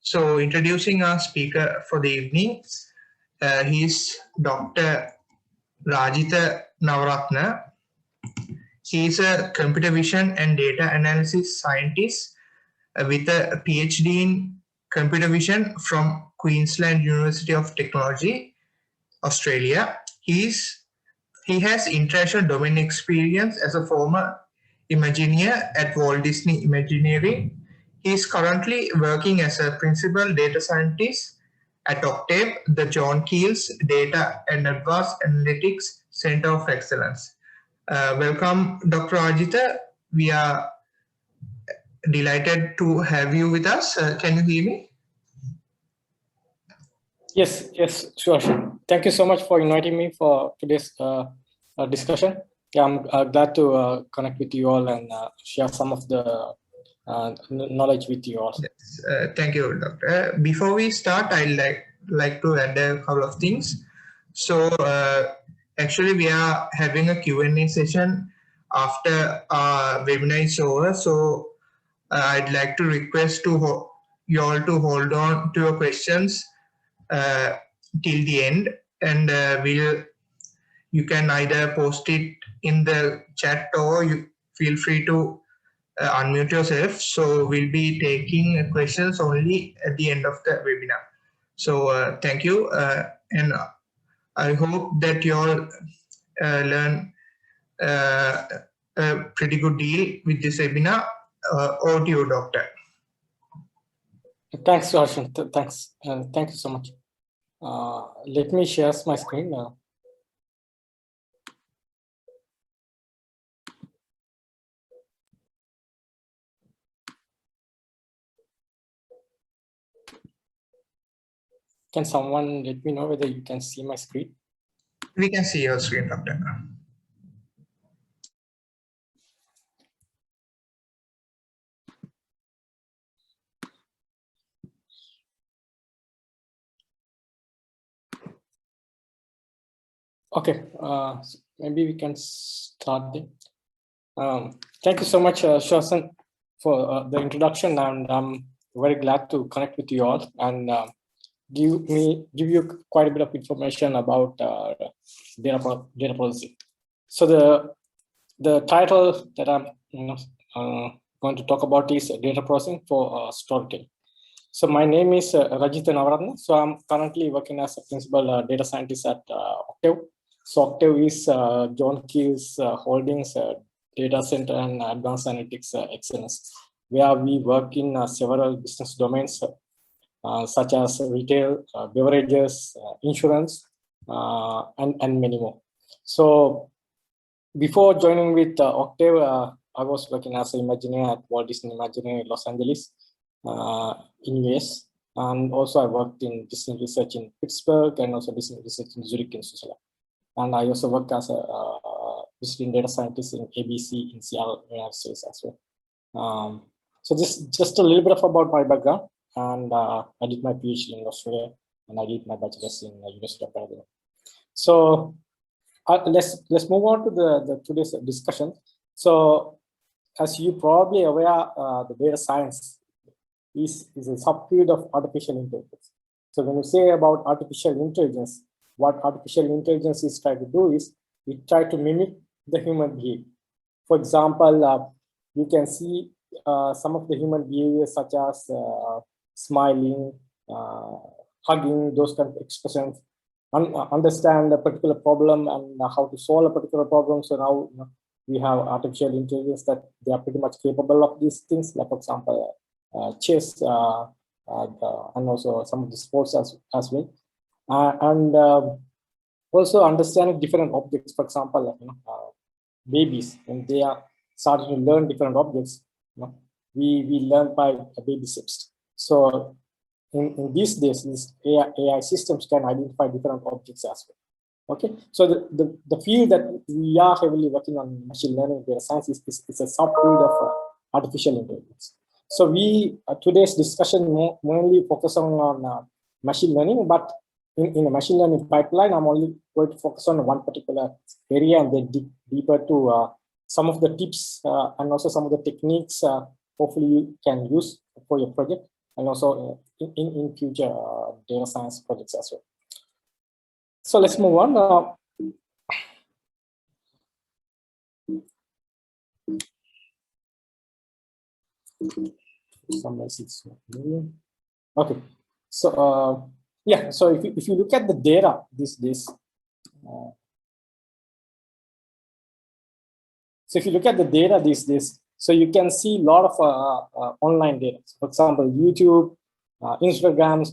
So introducing our speaker for the evening, he is Dr. Rajitha Navarathna. He is a computer vision and data analysis scientist with a PhD in computer vision from Queensland University of Technology, Australia. He has international domain experience as a former Imagineer at Walt Disney Imagineering. He is currently working as a principal data scientist at OCTAVE, the John Keells Data and Advanced Analytics Center of Excellence. Welcome, Dr. Rajitha. We are delighted to have you with us. Can you hear me? Yes, sure. Thank you so much for inviting me for today's discussion. Yeah, I'm glad to connect with you all and share some of the knowledge with you all. Yes, thank you, Doctor. Before we start, I'd like to add a couple of things. So actually, we are having a Q&A session after our webinar is over. So I'd like to request you all to hold on to your questions till the end, and you can either post it in the chat or you feel free to unmute yourself. So we'll be taking questions only at the end of the webinar. So thank you, and I hope that you all learn a pretty good deal with this webinar. Over to you, Doctor. Thanks, Roshan. Thanks, and thank you so much. Let me share my screen now. Can someone let me know whether you can see my screen? We can see your screen, Doctor. Okay, so maybe we can start there. Thank you so much, Shosan, for the introduction, and I'm very glad to connect with you all and give you quite a bit of information about data processing. So the title that I'm going to talk about is data processing for storytelling. So my name is Rajitha Navarathna. So I'm currently working as a principal data scientist at OCTAVE. So OCTAVE is John Keells Holdings Data Center and Advanced Analytics Excellence, where we work in several business domains such as retail, beverages, insurance, and many more. So before joining with OCTAVE, I was working as an Imagineer at Walt Disney Imagineering Los Angeles in US, and also I worked in Disney Research in Pittsburgh and also Disney Research in Zurich in Switzerland. And I also worked as a visiting data scientist in ABC in Seattle, United States as well. So this just a little bit about my background, and I did my PhD in Australia, and I did my bachelor's in the University of Canada. So let's move on to the today's discussion. So as you probably aware, the data science is a subfield of artificial intelligence. So when you say about artificial intelligence, what artificial intelligence is trying to do is it try to mimic the human behavior. For example, you can see some of the human behaviors such as smiling, hugging, those kind of expressions, understand a particular problem and how to solve a particular problem. So now we have artificial intelligence that they are pretty much capable of these things, like for example, chess and also some of the sports as well. And also understanding different objects. For example, babies, when they are starting to learn different objects, we learn by baby steps. So in these days, these AI systems can identify different objects as well. Okay, so the field that we are heavily working on, machine learning data science, is a subfield of artificial intelligence. So today's discussion mainly focus on machine learning, but in a machine learning pipeline, I'm only going to focus on one particular area and then dig deeper to some of the tips and also some of the techniques hopefully you can use for your project. and also in future data science projects as well. So let's move on. Okay, so yeah, so if you look at the data so if you look at the data these days, so you can see a lot of online data. So for example, YouTube, Instagrams,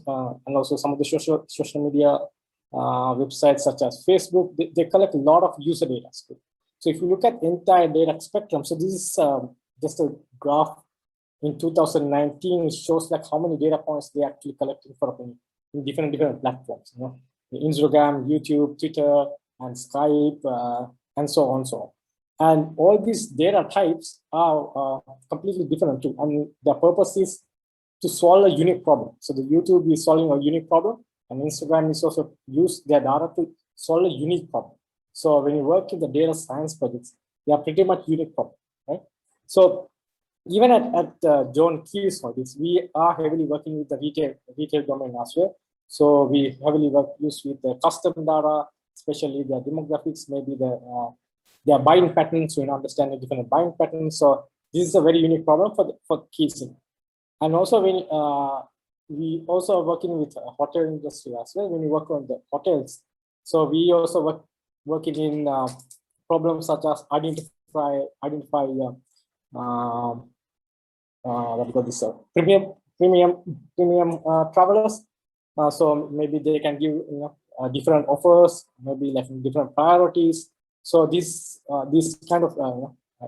and also some of the social media websites such as Facebook, they collect a lot of user data. So if you look at entire data spectrum, so this is just a graph in 2019. It shows like how many data points they actually collected in different platforms. You know, Instagram, YouTube, Twitter, and Skype, and so on, so on. And all these data types are completely different too. And the purpose is to solve a unique problem. So the YouTube is solving a unique problem, and Instagram is also use their data to solve a unique problem. So when you work in the data science projects, they are pretty much unique problem, right? So even at John Keells Holdings, we are heavily working with the retail domain as well. So we heavily use with the custom data, especially the demographics, maybe their buying patterns, so you understand the different buying patterns. So this is a very unique problem for Keells. And also when we also are working with hotel industry as well. When we work on the hotels, so we also working in problems such as identify what we call this premium travelers. So maybe they can give different offers, maybe like different priorities. So these kind of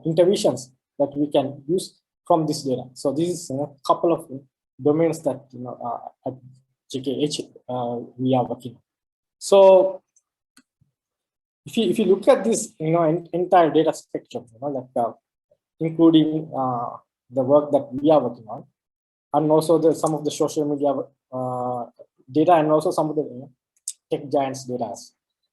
interventions that we can use from this data. So this is a couple of domains that at JKH we are working on. So if you look at this entire data spectrum, like including the work that we are working on, and also some of the social media data, and also some of the tech giants data.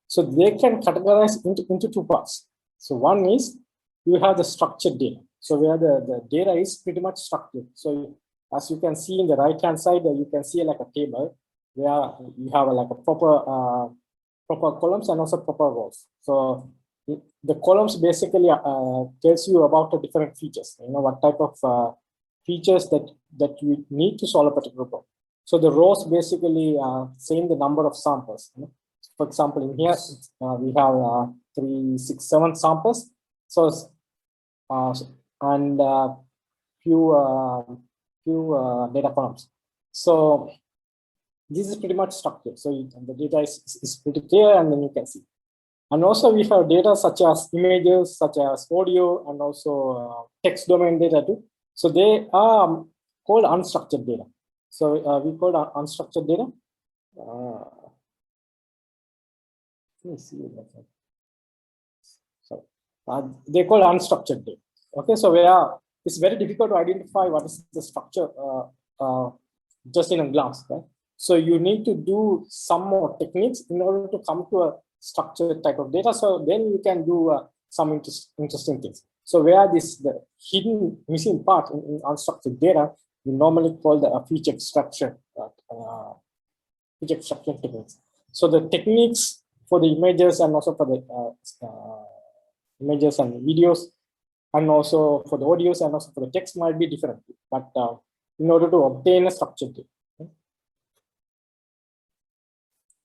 So they can categorize into two parts. So one is you have the structured data. So where the data is pretty much structured. So as you can see in the right hand side, you can see like a table where you have like a proper columns and also proper rows. So the columns basically tells you about the different features. What type of features that you need to solve a particular problem. So the rows basically saying the number of samples. For example, in here we have 3, 6, 7 samples. So and few data columns. So this is pretty much structured. So the data is pretty clear, and then you can see. And also we have data such as images, such as audio, and also text domain data too. So they are called unstructured data. So we call unstructured data. Let me see. So they call unstructured data. Okay, so it's very difficult to identify what is the structure just in a glance, right? So you need to do some more techniques in order to come to a structured type of data. So then you can do some interesting things. So where the hidden missing part in unstructured data, we normally call the feature extraction techniques. So the techniques for the images, and also for the images and videos, and also for the audios, and also for the text might be different. But in order to obtain a structured data. Okay?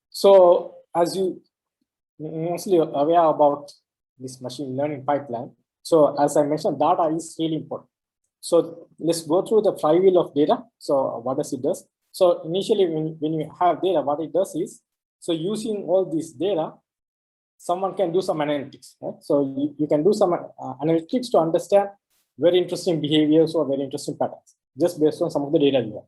So as you mostly aware about this machine learning pipeline. So as I mentioned, data is really important. So let's go through the flywheel of data. So what does it do? So initially when you have data, what it does is, so using all this data, someone can do some analytics. Right? So you can do some analytics to understand very interesting behaviors or very interesting patterns, just based on some of the data you have.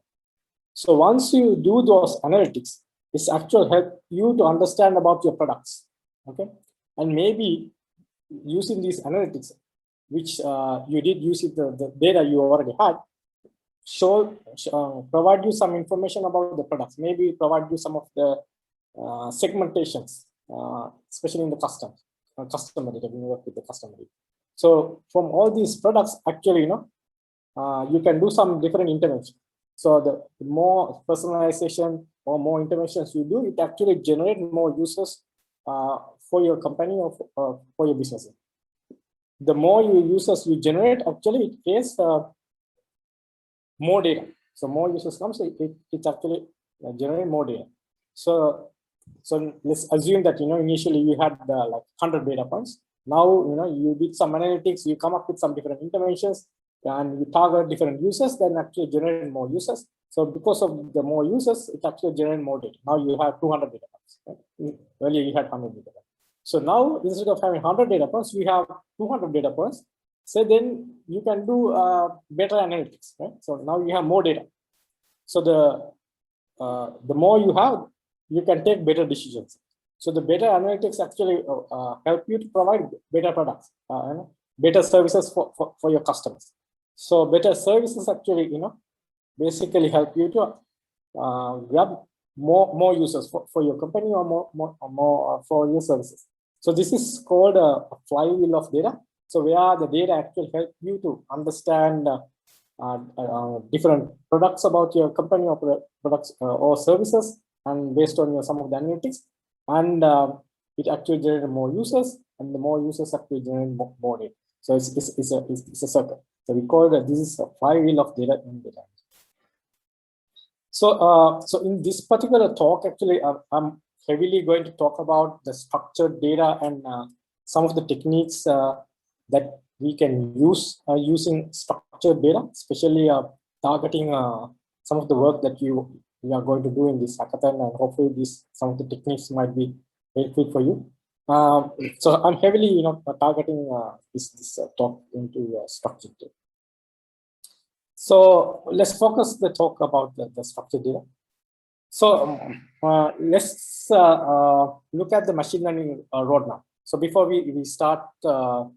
So once you do those analytics, it's actually help you to understand about your products. Okay, and maybe using these analytics, which you did use the data you already had, provide you some information about the products. Maybe provide you some of the segmentations, especially in the customer data, when you work with the customer data. So from all these products, actually, you can do some different interventions. So the more personalization or more interventions you do, it actually generates more users for your company or for your business. The more users you generate, actually it creates more data. So more users come, so it actually generate more data. So let's assume that initially you had like 100 data points. Now you did some analytics, you come up with some different interventions, and you target different users, then actually generate more users. So because of the more users, it actually generates more data. Now you have 200 data points. Right? Earlier you had 100 data points. So now instead of having 100 data points, we have 200 data points. So then you can do better analytics. Right? So now you have more data. So the more you have, you can take better decisions. So the better analytics actually help you to provide better products, better services for your customers. So better services actually, basically help you to grab more users for your company or more for your services. So this is called a flywheel of data. So where the data actually help you to understand different products about your company or products or services, and based on some of the analytics, and it actually generates more users, and the more users actually generate more data. So it's a circle. So we call that this is a flywheel of data in data. So in this particular talk, actually, I'm heavily going to talk about the structured data and some of the techniques that we can use using structured data, especially targeting some of the work that we are going to do in this hackathon, and hopefully some of the techniques might be helpful for you. So I'm heavily targeting this talk into structured data. So let's focus the talk about the structured data. So let's look at the machine learning roadmap. So before we start to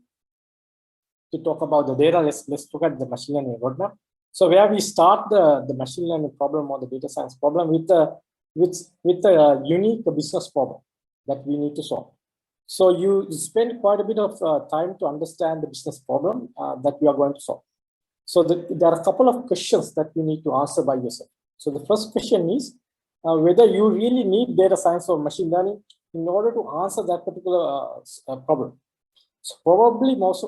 talk about the data, let's look at the machine learning roadmap. So where we start the machine learning problem or the data science problem with a unique business problem that we need to solve. So you spend quite a bit of time to understand the business problem that you are going to solve. So there are a couple of questions that you need to answer by yourself. So the first question is whether you really need data science or machine learning in order to answer that particular problem. So probably most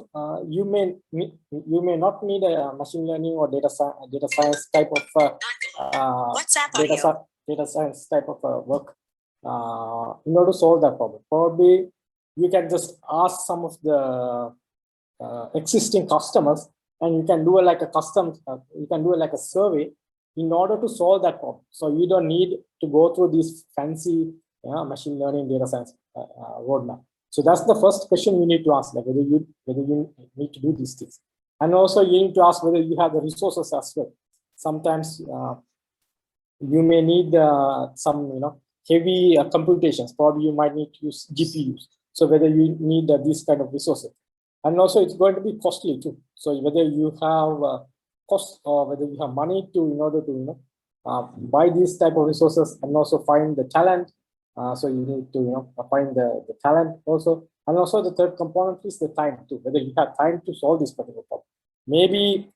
you may not need a machine learning or data science type of data science type of work in order to solve that problem. Probably you can just ask some of the existing customers, and you can do like a survey in order to solve that problem. So you don't need to go through this fancy machine learning data science roadmap. So that's the first question you need to ask, like whether you need to do these things. And also you need to ask whether you have the resources as well. Sometimes you may need some heavy computations. Probably you might need to use GPUs. So whether you need these kind of resources. And also it's going to be costly too. So whether you have cost or whether you have money to in order to buy these type of resources, and also find the talent. So you need to find the talent also. And also the third component is the time too, whether you have time to solve this particular problem. Maybe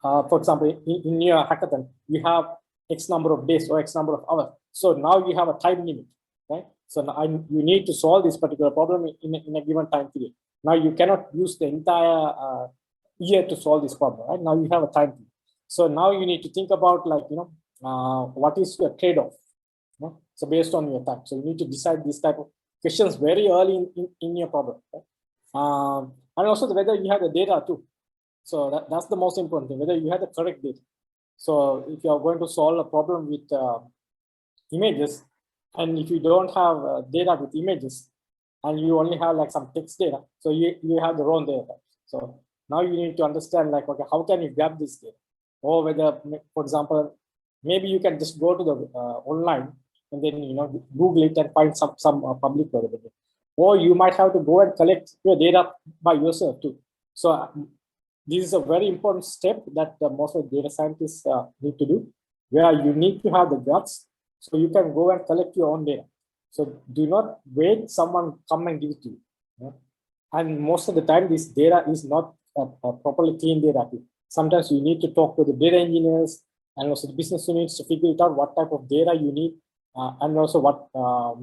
for example, in your hackathon, you have X number of days or X number of hours. So now you have a time limit, right? So now you need to solve this particular problem in a given time period. Now you cannot use the entire year to solve this problem, right? Now you have a time period. So now you need to think about like, what is your trade-off? So based on your time. So you need to decide this type of questions very early in your problem. Right? And also whether you have the data too. So that's the most important thing, whether you have the correct data. So if you are going to solve a problem with images, and if you don't have data with images, and you only have like some text data, so you have the wrong data. So now you need to understand like, okay, how can you grab this data? Or whether, for example, maybe you can just go to the online and then Google it and find some public availability. Or you might have to go and collect your data by yourself too. So this is a very important step that most of the data scientists need to do, where you need to have the guts so you can go and collect your own data. So do not wait someone come and give it to you. And most of the time, this data is not properly clean data. Sometimes you need to talk to the data engineers, and also the business needs to figure it out what type of data you need, and also what are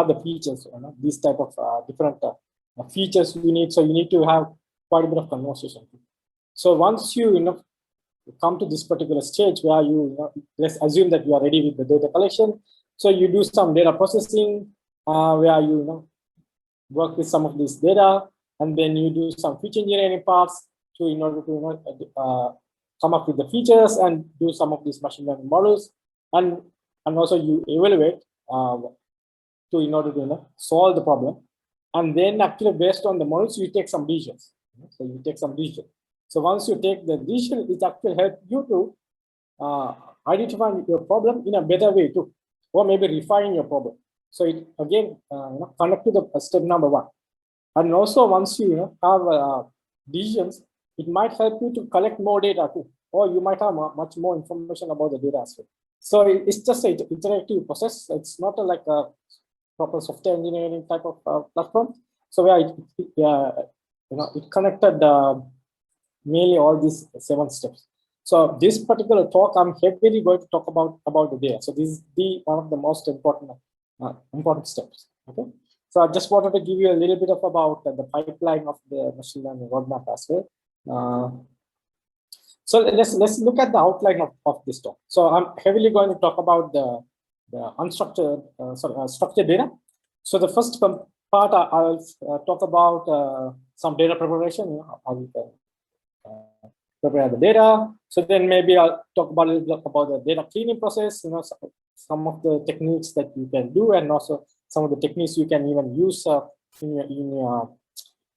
the features, these type of different features you need. So you need to have quite a bit of conversation. So once you come to this particular stage where let's assume that you are ready with the data collection. So you do some data processing where you work with some of this data, and then you do some feature engineering parts in order to come up with the features and do some of these machine learning models, and also you evaluate in order to solve the problem, and then actually based on the models you take some decisions. So you take some decision. So once you take the decision, it actually helps you to identify your problem in a better way too, or maybe refine your problem. So it again connect to the step number 1. And also once you have decisions, it might help you to collect more data too, or you might have much more information about the data as well. So it's just an interactive process. It's not like a proper software engineering type of platform. So yeah, it connected mainly all these 7 steps. So this particular talk, I'm heavily going to talk about the data. So this is one of the most important steps. Okay. So I just wanted to give you a little bit about the pipeline of the machine learning roadmap as well. So let's look at the outline of this talk. So I'm heavily going to talk about the unstructured, structured data. So the first part I'll talk about some data preparation, how you can prepare the data. So then maybe I'll talk about a little bit about the data cleaning process, some of the techniques that you can do, and also some of the techniques you can even use in your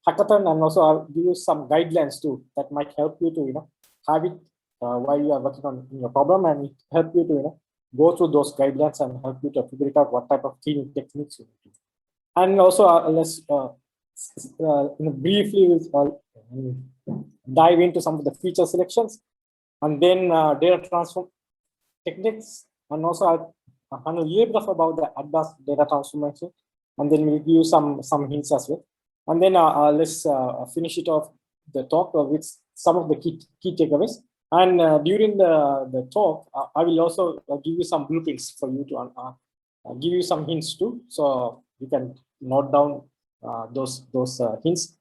hackathon, and also I'll give you some guidelines too that might help you to have it while you are working on your problem, and it help you to go through those guidelines and help you to figure it out what type of cleaning techniques you need to. And also let's briefly dive into some of the feature selections, and then data transform techniques, and also I'll a little bit about the advanced data transformation, and then we'll give you some hints as well. And then let's finish it off the talk with some of the key takeaways. And during the talk, I will also give you some blueprints for you to give you some hints too, so you can note down those hints.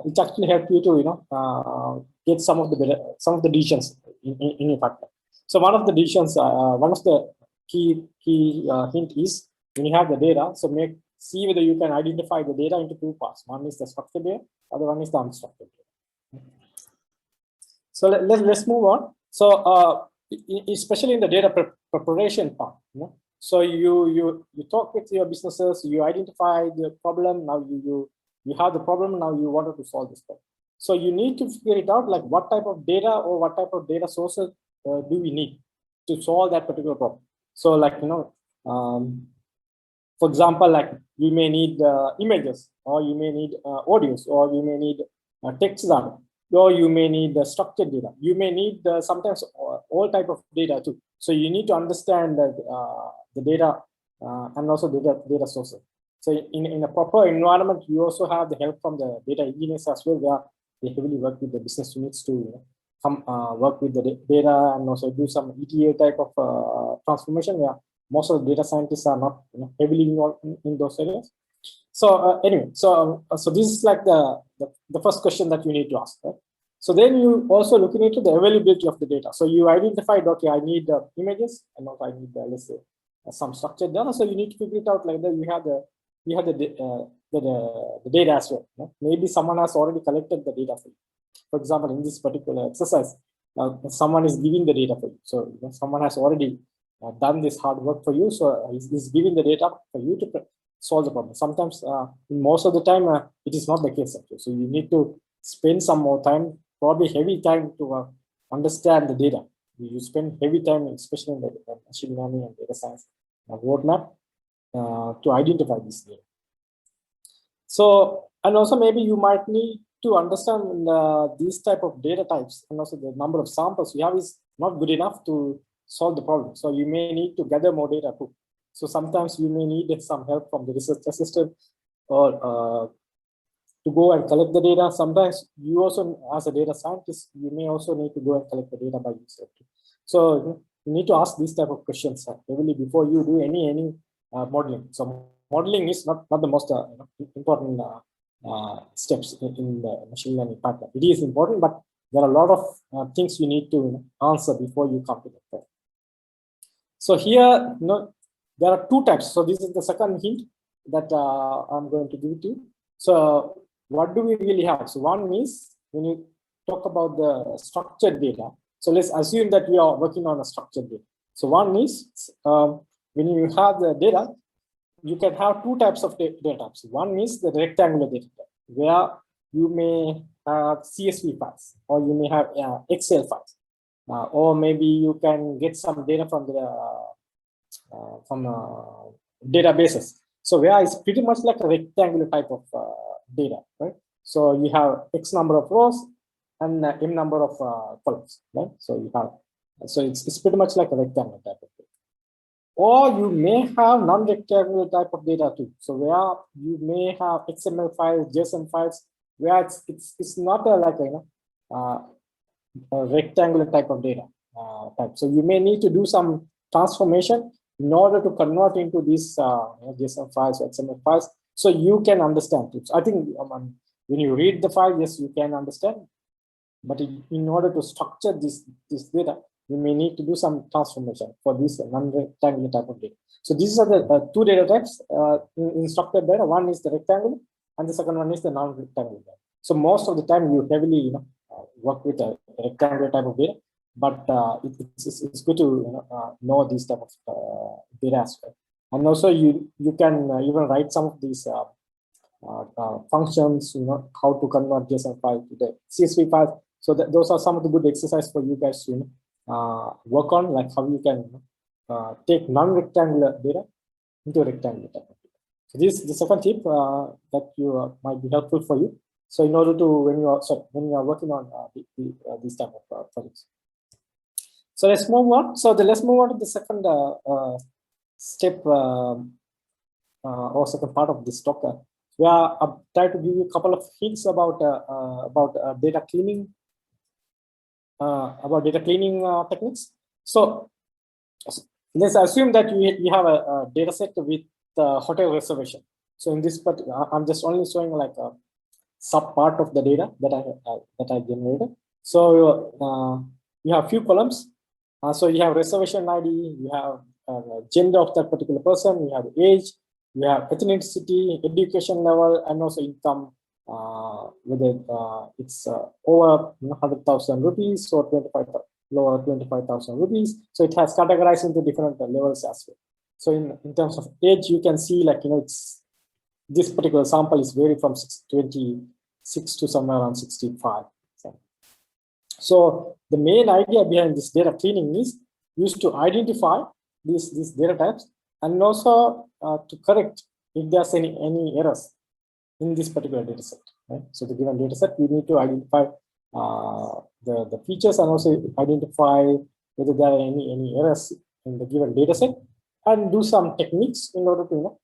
It actually helps you to get some of the decisions in your factor. So one of the decisions, one of the key hint is when you have the data, so see whether you can identify the data into 2 parts. One is the structured data, other one is the unstructured data. So let's move on. So especially in the data preparation part, so you talk with your businesses, you identify the problem. Now you have the problem. Now you wanted to solve this problem. So you need to figure it out, like what type of data or what type of data sources do we need to solve that particular problem. So like for example, like you may need images, or you may need audios, or you may need text data, or you may need structured data. You may need sometimes all type of data too. So you need to understand that the data and also data sources. So in a proper environment, you also have the help from the data engineers as well, where they heavily work with the business units to come work with the data, and also do some ETA type of transformation, where most of the data scientists are not heavily involved in those areas. So anyway, so this is like the first question that you need to ask, right? So then you also looking into the availability of the data. So you identified, okay, I need images, and also I need let's say some structured data. So you need to figure it out like that. You have the data as well. Maybe someone has already collected the data for you. For example, in this particular exercise, someone is giving the data for you. So someone has already done this hard work for you. So he's giving the data for you to solve the problem. Sometimes, in most of the time, it is not the case. Actually. So you need to spend some more time, probably heavy time, to understand the data. You spend heavy time, especially in the machine learning and data science roadmap, to identify this data. So, and also maybe you might need to understand these type of data types, and also the number of samples you have is not good enough to solve the problem. So you may need to gather more data too. So sometimes you may need some help from the research assistant, or to go and collect the data. Sometimes you also, as a data scientist, you may also need to go and collect the data by yourself too. So you need to ask these type of questions heavily before you do any modeling. So modeling is not the most important steps in the machine learning pipeline. It is important, but there are a lot of things you need to answer before you come to that. So here, there are two types. So this is the second hint that I'm going to give to you. So what do we really have? So one is when you talk about the structured data. So let's assume that we are working on a structured data. So one is when you have the data, you can have two types of data types. One is the rectangular data type, where you may have CSV files, or you may have Excel files, or maybe you can get some data from the databases. So where it's pretty much like a rectangular type of data, right? So you have X number of rows and M number of columns, right? So you have, so it's pretty much like a rectangular type of data. Or you may have non-rectangular type of data too. So where you may have XML files, JSON files, where it's not like a rectangular type of data type. So you may need to do some transformation in order to convert into these JSON files or XML files, so you can understand it. So I think when you read the file, yes, you can understand. But in order to structure this data, you may need to do some transformation for this non-rectangular type of data. So these are the two data types in structured data. One is the rectangular, and the second one is the non-rectangular. So most of the time, you heavily work with a rectangular type of data, but it's good to know these type of data as well. And also, you can even write some of these functions, how to convert JSON file to the CSV file. So those are some of the good exercise for you guys to work on, like how you can take non-rectangular data into a rectangular type of data. So this is the second tip that you might be helpful for you. So in order to, when you are working on these type of projects. So let's move on. So let's move on to the second step or second part of this talk, where I'll try to give you a couple of hints about data cleaning, techniques. So let's assume that you have a data set with hotel reservation. So in this part, I'm just only showing like a sub part of the data that I generated. So you have few columns. So you have reservation ID, you have gender of that particular person, you have age, you have ethnicity, education level, and also income, whether it's over 100,000 rupees or 25,000 rupees. So it has categorized into different levels as well. So in terms of age, you can see like, it's this particular sample is vary from 26 to somewhere around 65. So the main idea behind this data cleaning is used to identify these data types, and also to correct if there's any errors in this particular data set. Right? So the given data set, we need to identify the features, and also identify whether there are any errors in the given data set, and do some techniques in order to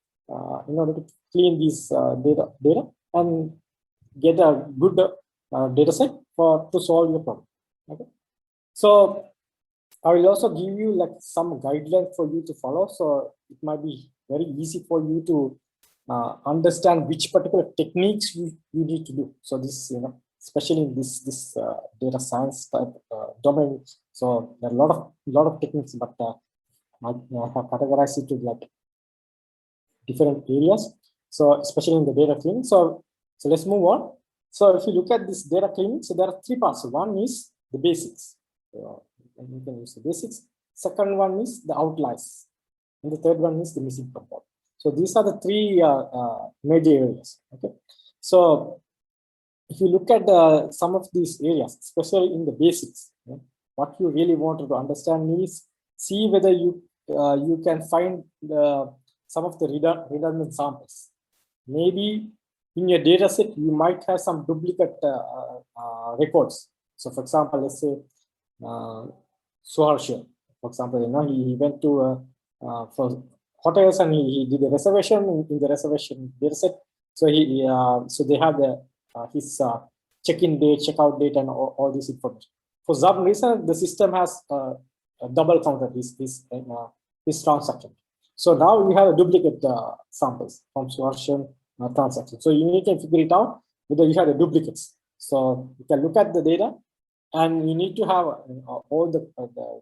clean these data and get a good data set to solve your problem. Okay. So I will also give you like some guidelines for you to follow. So it might be very easy for you to understand which particular techniques you need to do. So this, especially in this data science type domain. So there are a lot of techniques, but I have categorized it to like different areas. So especially in the data cleaning. So let's move on. So if you look at this data cleaning, so there are three parts. One is the basics. And you can use the basics. Second one is the outliers, and the third one is the missing component. So these are the three major areas. Okay. So if you look at some of these areas, especially in the basics, what you really want to understand is see whether you can find some of the redundant samples. Maybe in your data set, you might have some duplicate records. So for example, let's say Suharsha, for example, he went to for hotels, and he did a reservation in the reservation data set. So so they have his check-in date, check-out date, and all this information. For some reason, the system has double counted this transaction. So now we have a duplicate samples from Suharshan transaction. So you can figure it out whether you have the duplicates. So you can look at the data, and you need to have all the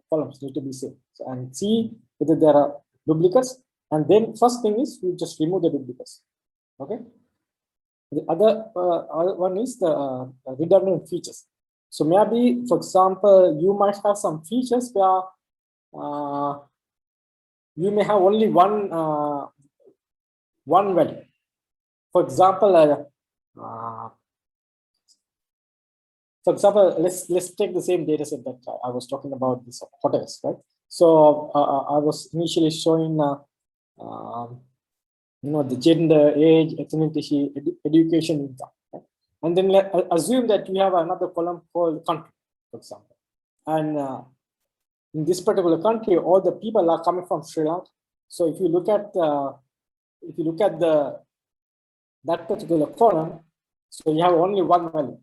columns need to be same, and see whether there are duplicates. And then first thing is you just remove the duplicates. Okay. The other one is the redundant features. So maybe, for example, you might have some features where you may have only one value. For example, let's take the same data set that I was talking about, this hotels, right? So I was initially showing the gender, age, ethnicity, education income, right? And then assume that you have another column called country, for example, and in this particular country, all the people are coming from Sri Lanka. So if you look at that particular column, so you have only one value.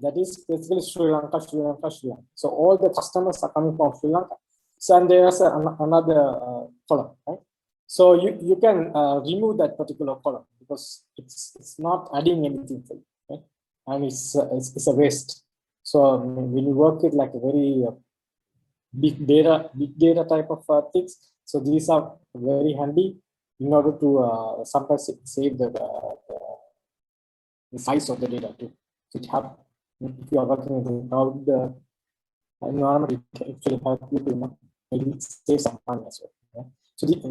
That is basically Sri Lanka, Sri Lanka, Sri Lanka. So all the customers are coming from Sri Lanka. So and there's another column, right? So you can remove that particular column because it's not adding anything for you, right? And it's a waste. So when you work with like a very big data type of things, so these are very handy in order to sometimes save the size of the data too. So if you are working with the environment, it actually help you to maybe save some money as well. Yeah? So it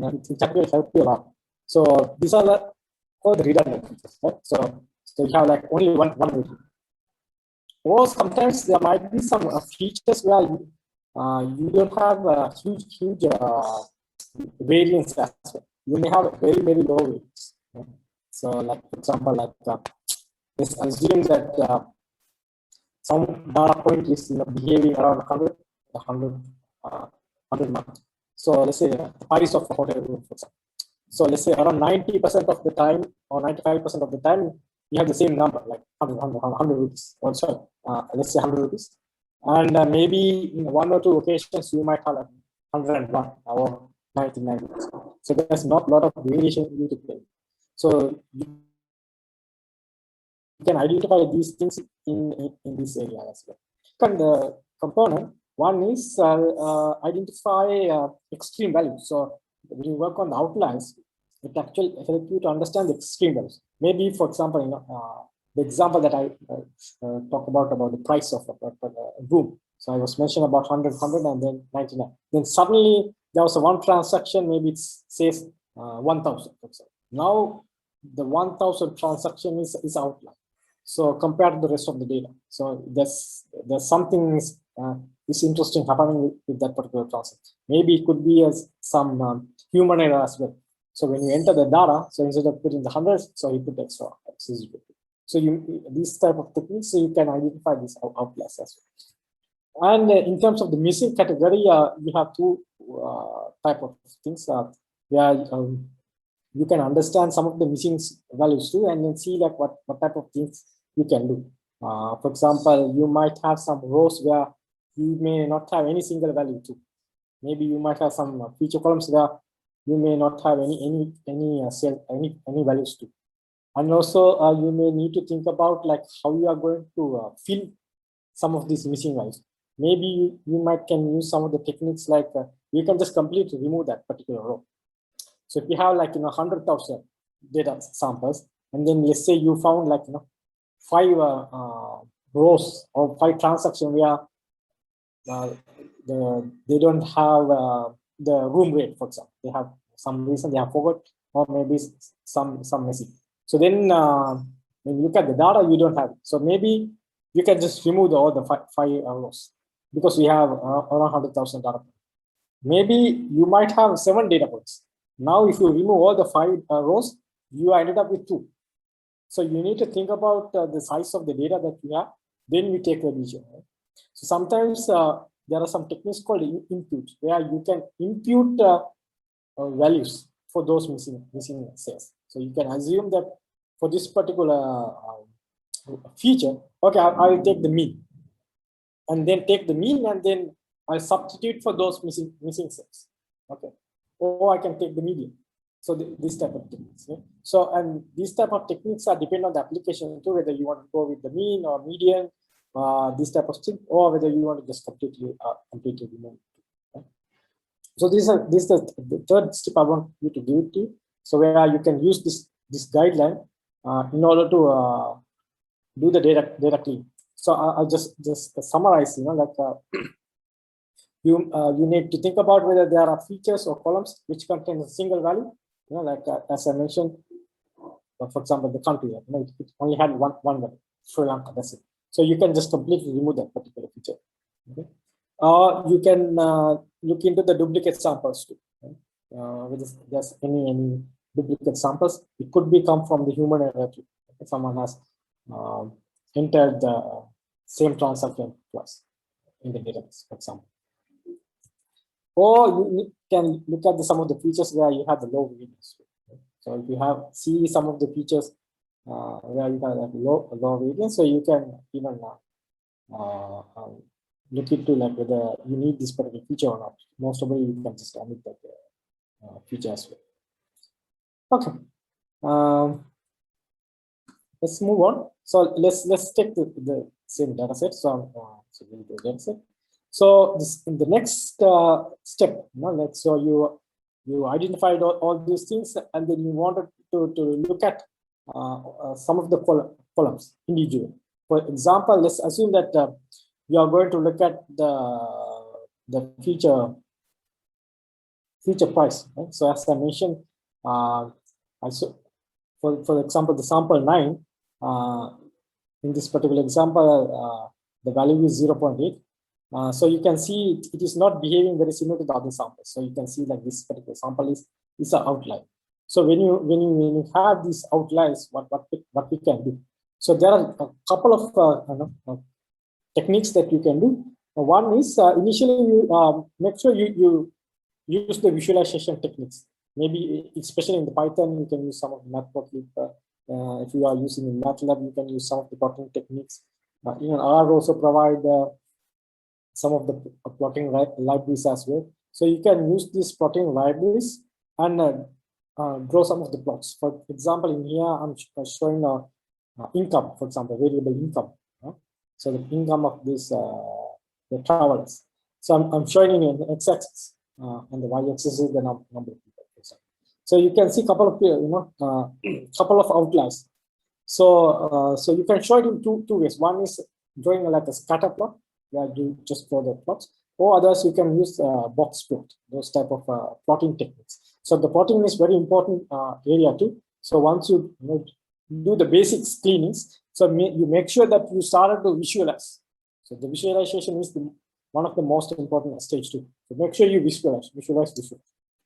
will help you a lot. So these are called the redundant features, right? So you have like only one value. Or sometimes there might be some features where you don't have huge variance as well. You may have very low variance. Yeah? So like, for example, like let's assume that some data point is behaving around 100 mark. So let's say the price of a hotel room, for example. So let's say around 90% of the time or 95% of the time, you have the same number, like 100 rupees. Also, let's say 100 rupees. And maybe in one or two occasions, you might have like 101 or 99 rupees. So there's not a lot of variation you need to play. So you can identify these things in this area as well. And the component, one is identify extreme values. So when you work on the outliers, it actually helps you to understand the extreme values. Maybe, for example, the example that I talk about the price of a room. So I was mentioning about 100, and then 99. Then suddenly there was one transaction, maybe it says 1,000. Now the 1,000 transaction is outlier. So compared to the rest of the data, so there's something is interesting happening with that particular transaction. Maybe it could be as some human error as well. So when you enter the data, so instead of putting the hundreds, so you put extra. So these type of techniques, so you can identify these outliers as well. And in terms of the missing category, you have two type of things where you can understand some of the missing values too, and then see like what type of things you can do. For example, you might have some rows where you may not have any single value too. Maybe you might have some feature columns where you may not have any values too. And also you may need to think about like how you are going to fill some of these missing values. Maybe you can use some of the techniques like you can just completely remove that particular row. So if you have like 100,000 data samples, and then let's say you found like 5 rows or 5 transactions where they don't have the room rate, for example. They have some reason they have forgot, or maybe some missing. So then when you look at the data, you don't have it. So maybe you can just remove all the 5 rows because we have around 100,000 data points. Maybe you might have 7 data points. Now, if you remove all the 5 rows, you ended up with 2. So you need to think about the size of the data that you have. Then we take the decision. Right? So sometimes there are some techniques called impute, where you can impute values for those missing cells. So you can assume that for this particular feature, okay, I will take the mean, and then take the mean, and then I substitute for those missing cells. Okay, or I can take the median. So this type of techniques. Yeah? So and these type of techniques are depend on the application too, whether you want to go with the mean or median, this type of thing, or whether you want to just completely remove it. Okay? So this is the third step I want you to give it to you. So where you can use this guideline in order to do the data clean. So I'll just summarize. You need to think about whether there are features or columns which contain a single value. As I mentioned, for example, the country. It only had one value, Sri Lanka. That's it. So you can just completely remove that particular feature. Okay. You can look into the duplicate samples too. Whether there's any duplicate samples, it could come from the human error too. If someone has entered the same transaction twice in the database, for example. Or you can look at some of the features where you have the low variance. So if you see some of the features where you have low variance, so you can even look into whether you need this particular feature or not. Most probably you can just omit that feature as well. Okay. Let's move on. So let's take the same data set. So we'll do data set. So in the next step, so you identified all these things, and then you wanted to look at some of the columns individually. For example, let's assume that you are going to look at the feature price. Right? So as I mentioned, also for example, the sample 9. In this particular example, the value is 0.8. So you can see it is not behaving very similar to the other samples. So you can see that this particular sample is an outlier. So when you have these outliers, what we can do? So there are a couple of techniques that you can do. One is initially you make sure you use the visualization techniques. Maybe especially in the Python, you can use some of the matplotlib. If you are using in MATLAB, you can use some of the plotting techniques. Even R also provide some of the plotting libraries as well. So you can use these plotting libraries and draw some of the plots. For example, in here, I'm showing income, for example, variable income. So the income of this the travelers. So I'm showing in the x-axis, and the y-axis is the number of people. So you can see couple of couple of outliers. So you can show it in two ways. One is drawing like a scatter plot, where you just draw the plots, or others you can use box plot, those type of plotting techniques. So the plotting is very important area too. So once you do the basics cleanings, so you make sure that you started to visualize. So the visualization is one of the most important stage too. So make sure you visualize,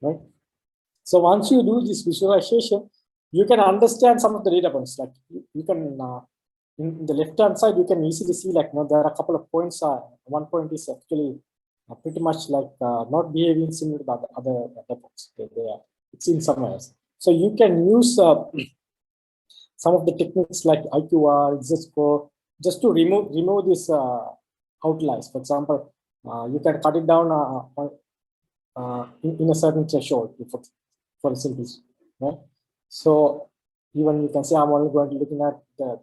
right? So once you do this visualization, you can understand some of the data points. Like you can, in the left-hand side, you can easily see there are a couple of points. One point is actually pretty much not behaving similar to the other data points. It's in somewhere else. So you can use some of the techniques like IQR, Z-score, just to remove these outliers. For example, you can cut it down in a certain threshold for simple, right? So even you can say I'm only going to looking at the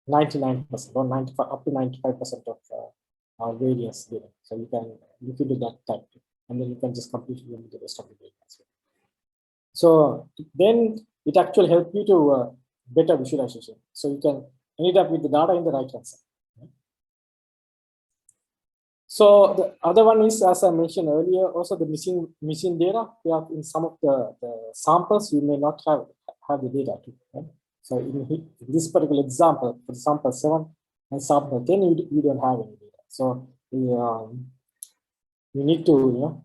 99% or 95 up to 95% of variance data. So you can look into that type, and then you can just completely remove the rest of the data as well. So then it actually helps you to better visualization. So you can end up with the data in the right hand side. So the other one is, as I mentioned earlier, also the missing data. In some of the samples, you may not have the data too. Right? So in this particular example, for sample 7 and sample 10, you don't have any data. So you need to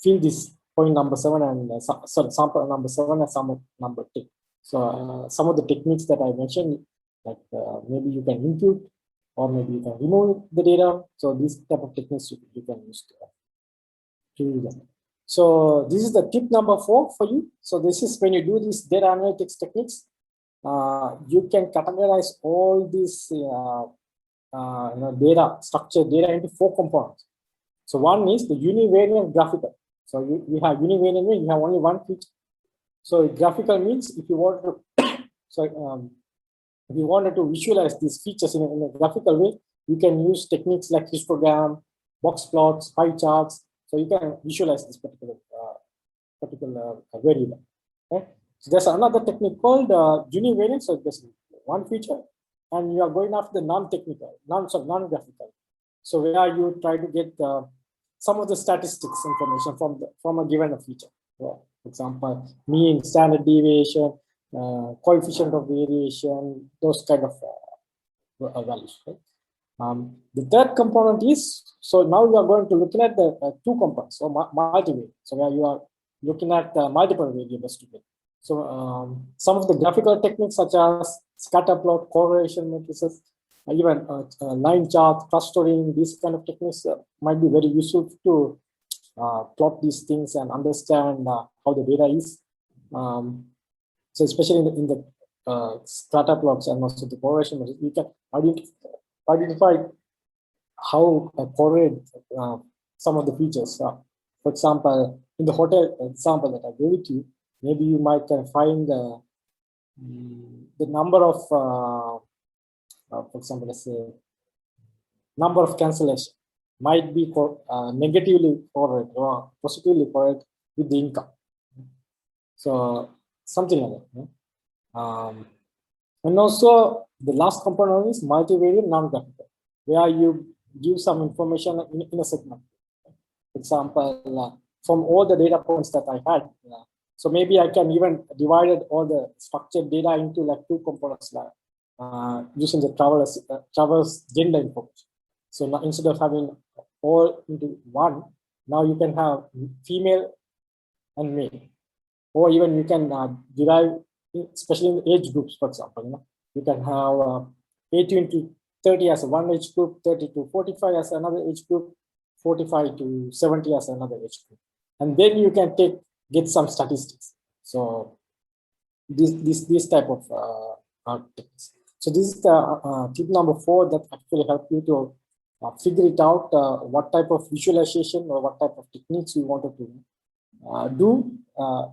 fill this point number 7 and sample number 7 and sample number 10. So some of the techniques that I mentioned, like maybe you can impute, or maybe you can remove the data. So these type of techniques you can use to do that. So this is the tip number 4 for you. So this is when you do these data analytics techniques, you can categorize all these structured data into 4 components. So one is the univariate graphical. So you have univariate means you have only one feature. So graphical means if you want to, if you wanted to visualize these features in a graphical way, you can use techniques like histogram, box plots, pie charts. So you can visualize this particular variable. Okay? So there's another technique called univariate. So there's one feature, and you are going after the non-technical, non-graphical. So where you try to get some of the statistics information from a given feature. For example, mean, standard deviation, coefficient of variation, those kind of values. Right? The third component is, so now you are going to looking at the two components, so multivariate. So where you are looking at multiple variables together. So some of the graphical techniques such as scatter plot, correlation matrices, even line chart, clustering, these kind of techniques might be very useful to plot these things and understand how the data is. So especially in the scatter plots and also the correlation matrices, you can identify how correlate some of the features. For example, in the hotel example that I gave it to you, maybe you might find the number of, for example, let's say, number of cancellation might be negatively correlated or positively correlated with the income. So something like that. And also the last component is multivariate non-graphical, where you give some information in a segment. For example, from all the data points that I had, so maybe I can even divide all the structured data into like two components, like using the traverse gender information. So now instead of having all into one, now you can have female and male, or even you can derive, especially in the age groups. For example, you can have 18 to 30 as one age group, 30 to 45 as another age group, 45 to 70 as another age group, and then you can get some statistics. So this type of techniques. So this is the tip number 4 that actually help you to figure it out what type of visualization or what type of techniques you wanted to do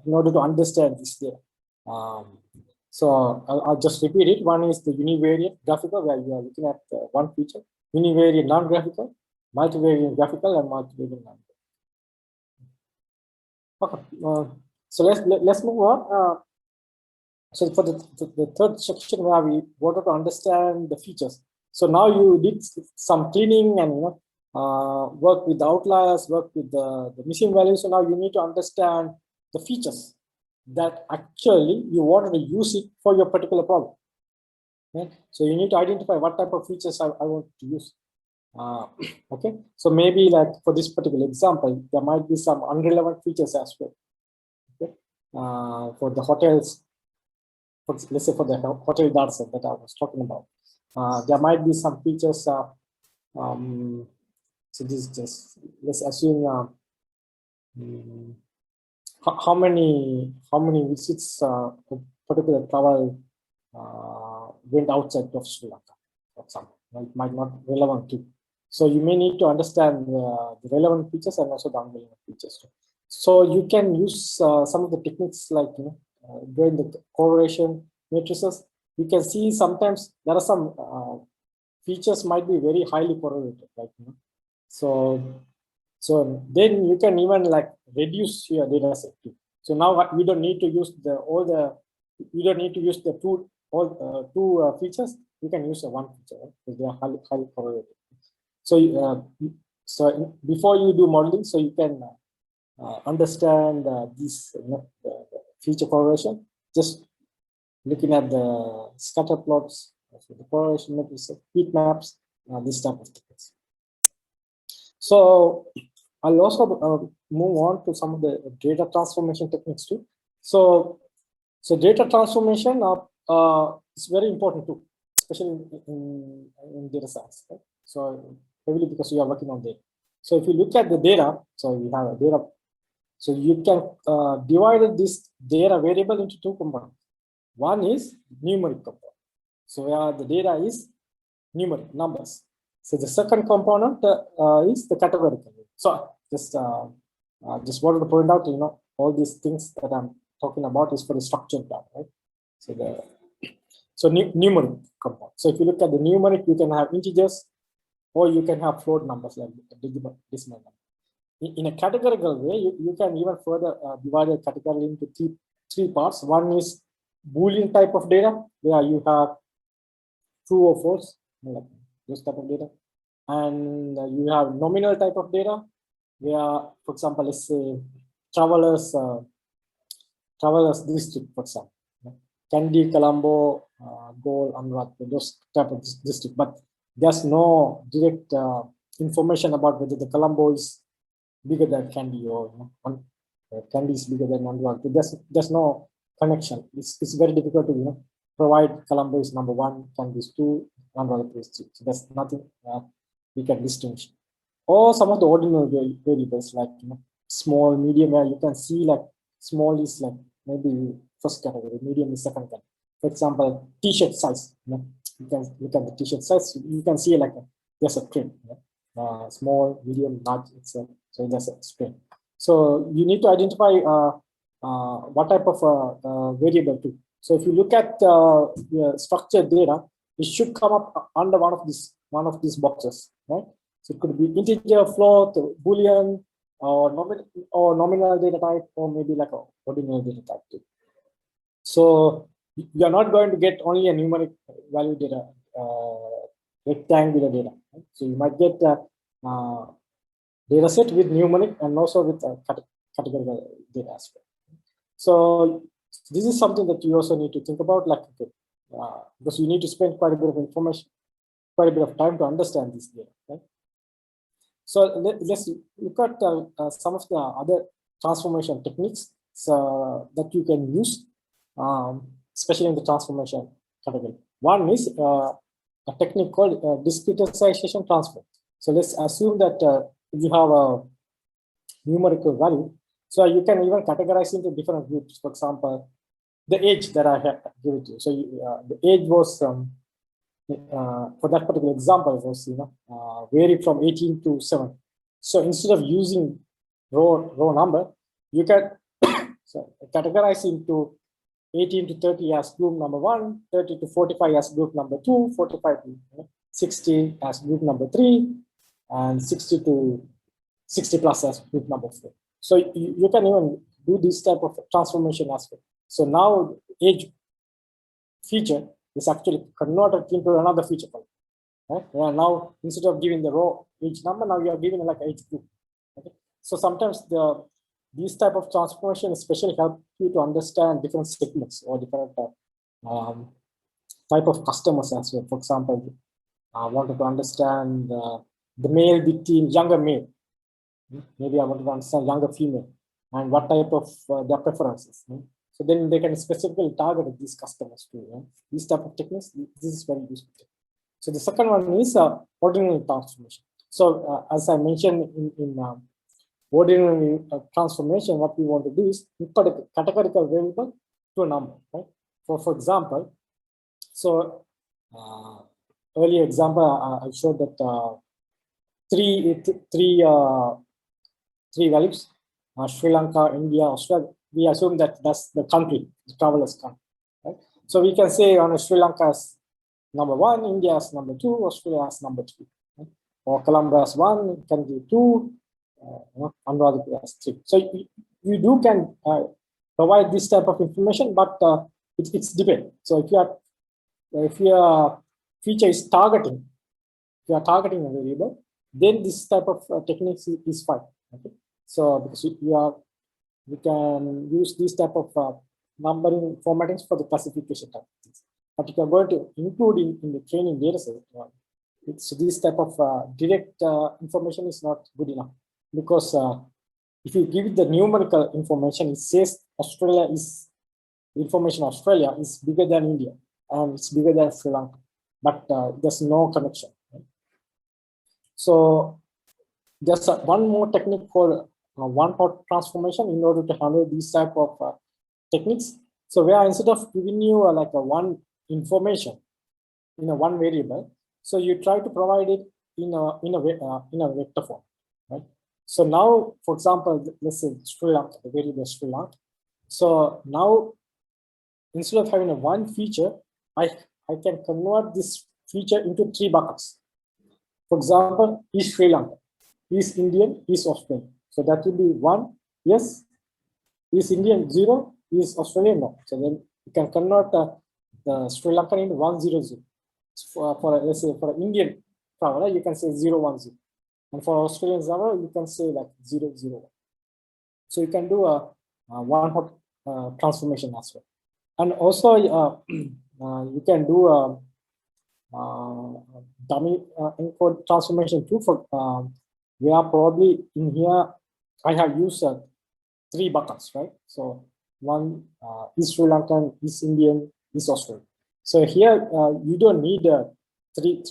in order to understand this data. So I'll just repeat it. One is the univariate graphical, where you are looking at one feature. Univariate non-graphical, multivariate graphical, and multivariate non-graphical. Okay. So let's move on. So for the third section, where we wanted to understand the features. So now you did some cleaning and work with the outliers, work with the missing values. So now you need to understand the features that actually you wanted to use it for your particular problem. Okay? So you need to identify what type of features I want to use. Okay, so maybe like for this particular example, there might be some unrelevant features as well. Okay, for the hotels, let's say for the hotel data set that I was talking about, there might be some features. So this is just, let's assume how many visits a particular travel went outside of Sri Lanka, for example. It might not be relevant to. So you may need to understand the relevant features and also the unrelevant features. So you can use some of the techniques like doing the correlation matrices. You can see sometimes there are some features might be very highly correlated, like so then you can even like reduce your data set too. So now we don't need to use you don't need to use the two features. You can use one feature, right? Because they are highly correlated. So so before you do modeling, so you can understand this feature correlation, just looking at the scatter plots, the correlation matrices, heat maps, this type of things. So I'll also move on to some of the data transformation techniques too. So data transformation is very important too, especially in data science. Right? So heavily because we are working on data. So if you look at the data, so we have a data. So you can divide this data variable into two components. One is numeric component. So where the data is numeric, numbers. So the second component is the categorical. So just wanted to point out, all these things that I'm talking about is for the structured data, right? So numeric compound. So if you look at the numeric, you can have integers, or you can have float numbers like decimal number. In a categorical way, you can even further divide a category into three parts. One is Boolean type of data, where you have true or false, like this type of data. And you have nominal type of data, where, for example, let's say travelers district, for example, Kandy, Colombo, Goal, Amrat, those type of district. But there's no direct information about whether the Colombo is bigger than Kandy or Kandy is bigger than Amrat. There's no connection. It's very difficult to provide Colombo is number 1, Kandy is 2, Amrat is 3. So there's nothing we can distinguish. Or some of the ordinal variables like small, medium, where you can see like small is like maybe first category, medium is second category. For example, t-shirt size. You can look at the t-shirt size. You can see like there's a trend. Small, medium, large. So there's a trend. So you need to identify what type of variable too. So if you look at structured data, it should come up under one of these boxes, right? So it could be integer, float, Boolean, or nominal data type, or maybe like a ordinal data type too. So you are not going to get only a numeric value data, rectangular data. Right? So you might get a data set with numeric and also with a categorical data aspect. So this is something that you also need to think about, like because you need to spend quite a bit of information, quite a bit of time to understand this data. Right? So let's look at some of the other transformation techniques that you can use, especially in the transformation category. One is a technique called discretization transform. So let's assume that you have a numerical value. So you can even categorize into different groups. For example, the age that I have given to you. So the age was for that particular example was varied from 18 to 7. So instead of using row number, you can categorize into 18 to 30 as group number 1, 30 to 45 as group number 2, 45 to 60 as group number 3, and 60 to 60 plus as group number 4. So you can even do this type of transformation aspect. So now age feature is actually converted into another feature file. Right? And now instead of giving the row age number, now you are giving like age group. Okay? So sometimes these type of transformation especially help you to understand different segments or different type of customers as well. For example, I wanted to understand the male between younger male. Maybe I want to understand younger female and what type of their preferences. So then they can specifically target these customers too. These type of techniques, this is very useful. So the second one is ordinal transformation. So as I mentioned in ordinary transformation, what we want to do is put a categorical variable to a number. Right? For example, so earlier example I showed that three values: Sri Lanka, India, Australia. We assume that that's the country, the traveler's country. Right? So we can say on Sri Lanka as number 1, India as number 2, Australia as number 3. Right? Or Colombo as 1, can be 2, Anuradhapura as 3. So you can provide this type of information, but it's depend. So if your feature is targeting, if you are targeting a variable, then this type of techniques is fine. Okay? So because we can use this type of numbering formattings for the classification type of things. But if you are going to include in the training data set, it's this type of direct information is not good enough, because if you give it the numerical information, it says Australia is bigger than India and it's bigger than Sri Lanka, but there's no connection. Right? So there's one more technique called one-hot transformation in order to handle these type of techniques. So where instead of giving you like a one information in a one variable, so you try to provide it in a vector form, right? So now, for example, let's say Sri Lanka, the variable Sri Lanka. So now, instead of having a one feature, I can convert this feature into 3 buckets. For example, is Sri Lanka, is Indian, is Australian. So that will be 1, yes, is Indian 0, is Australian no. So then you can convert the Sri Lankan into 100. So for let's say for Indian traveler, you can say 010. And for Australian traveler, you can say like 001. So you can do a one-hot transformation as well. And also you can do a dummy encode transformation too. For we are probably in here. I have used 3 buckets, right? So one is Sri Lankan, is Indian, is Australian. So here you don't need a three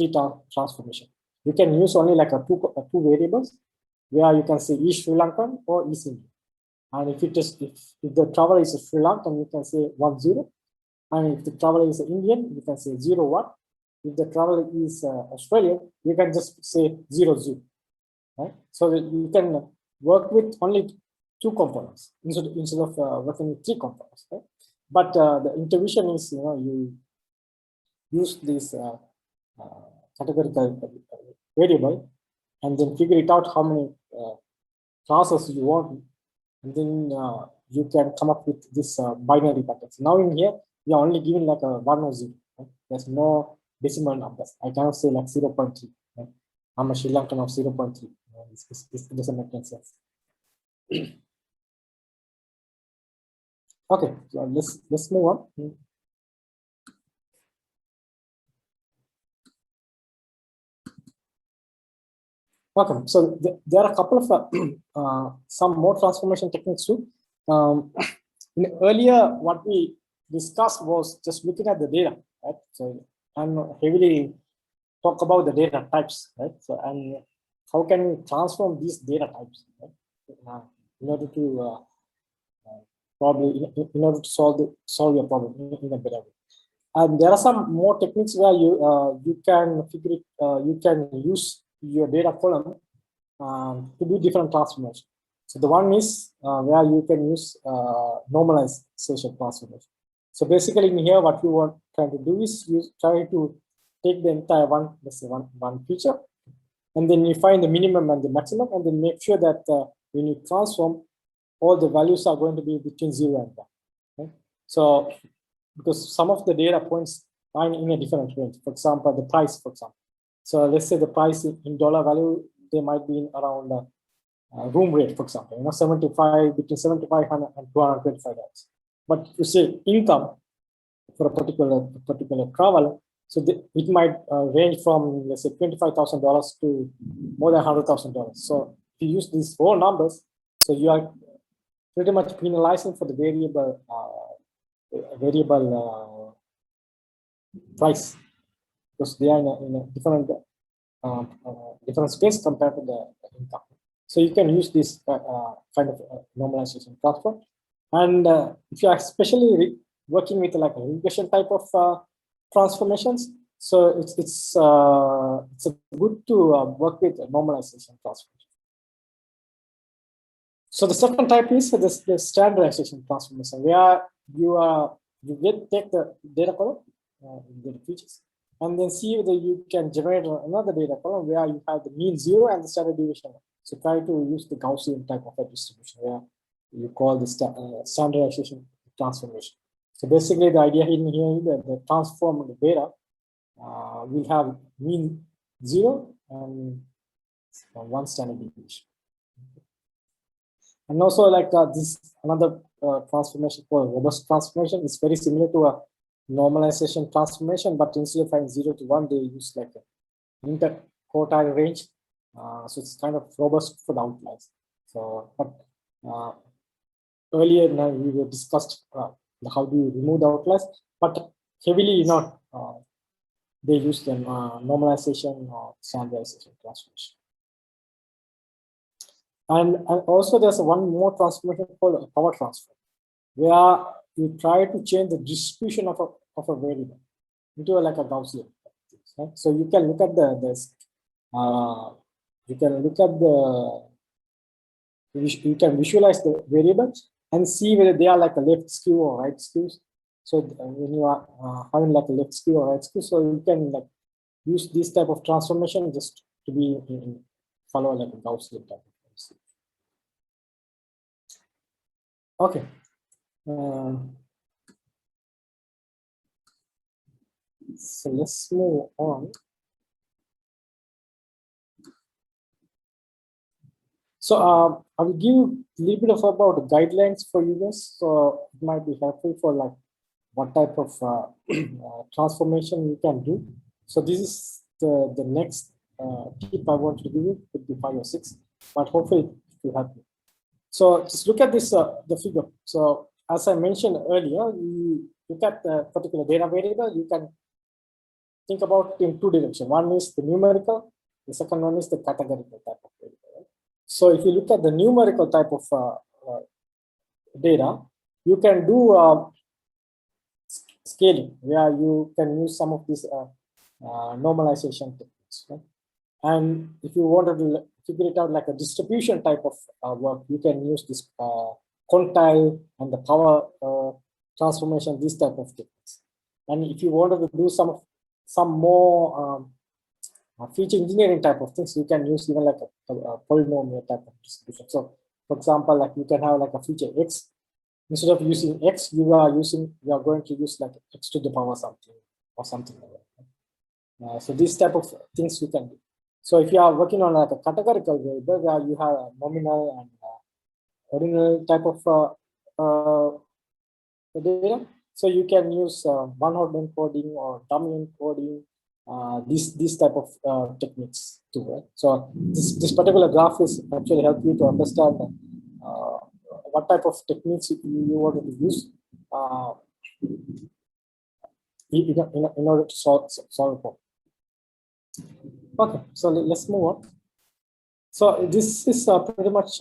transformation. You can use only like a two variables where you can say is Sri Lankan or is Indian. And if it is if the traveler is a Sri Lankan, you can say 10. And if the traveler is Indian, you can say 01. If the traveler is Australian, you can just say 00. Right? So that you can work with only 2 components instead of working with 3 components. Right? But the intervention is, you use this categorical variable and then figure it out how many classes you want, and then you can come up with this binary packets. Now in here, we are only given like a 1 or 0. Right? There's no decimal numbers. I cannot say like 0.3. Right? I'm a Sri Lankan of 0.3. This doesn't make any sense. Okay, so let's move on. Okay, so there are a couple of some more transformation techniques too. Earlier, what we discussed was just looking at the data, right? So I'm heavily talk about the data types, right? So and how can we transform these data types, right? In order to probably in order to solve your problem in a better way. And there are some more techniques where you can figure it, you can use your data column to do different transformations. So the one is where you can use normalization transformation. So basically in here, what you want trying to do is you try to take the entire let's say one feature, and then you find the minimum and the maximum, and then make sure that when you transform, all the values are going to be between 0 and 1. Okay? So because some of the data points are in a different range. For example, the price, for example. So let's say the price in dollar value, they might be in around room rate, for example, between $7,500 and $225. But you say income for a particular travel, so it might range from, let's say, $25,000 to more than $100,000. So if you use these 4 numbers, so you are pretty much penalizing for the variable price, because they are in a different different space compared to the income. So you can use this kind of normalization transfer. And if you are especially working with like a regression type of transformations, so it's good to work with a normalization transformation. So the second type is the standardization transformation, where you take the data column, the features, and then see whether you can generate another data column where you have the mean 0 and the standard deviation. So try to use the Gaussian type of a distribution where you call the standardization transformation. So basically the idea in here is that the transform the data will have mean 0 and 1 standard deviation. And also like this another transformation called robust transformation is very similar to a normalization transformation, but instead of having 0 to 1, they use like an interquartile range. So it's kind of robust for the outliers. So, but earlier now we discussed how do you remove the outliers, but heavily not. They use the normalization or standardization transformation. And also there's one more transformation called a power transfer, where you try to change the distribution of a variable into like a Gaussian. Right? So you can look at the you can visualize the variables and see whether they are like a left skew or right skew. So when you are having like a left skew or right skew, so you can like use this type of transformation just to be follow like a Gaussian type of thing. Okay. So let's move on. So I will give a little bit of about the guidelines for you guys. So it might be helpful for like what type of transformation you can do. So this is the next tip I want to give you, could be 5 or 6, but hopefully it will help you. So just look at this, the figure. So as I mentioned earlier, you look at the particular data variable, you can think about in 2 directions. One is the numerical, the second one is the categorical type of variable. Right? So if you look at the numerical type of data, you can do scaling, where you can use some of these normalization techniques. Right? And if you wanted to figure it out like a distribution type of work, you can use this quantile and the power transformation, this type of techniques. And if you wanted to do some more feature engineering type of things, you can use even like a polynomial type of distribution. So for example, like you can have like a feature X. Instead of using X, you are going to use like X to the power something or something like that. So these type of things you can do. So if you are working on like a categorical variable where you have a nominal and ordinal type of data, so you can use one-hot encoding or dummy encoding, these type of techniques too. Right? So this particular graph is actually help you to understand what type of techniques you want to use in order to solve a problem. Okay, so let's move on. So this is pretty much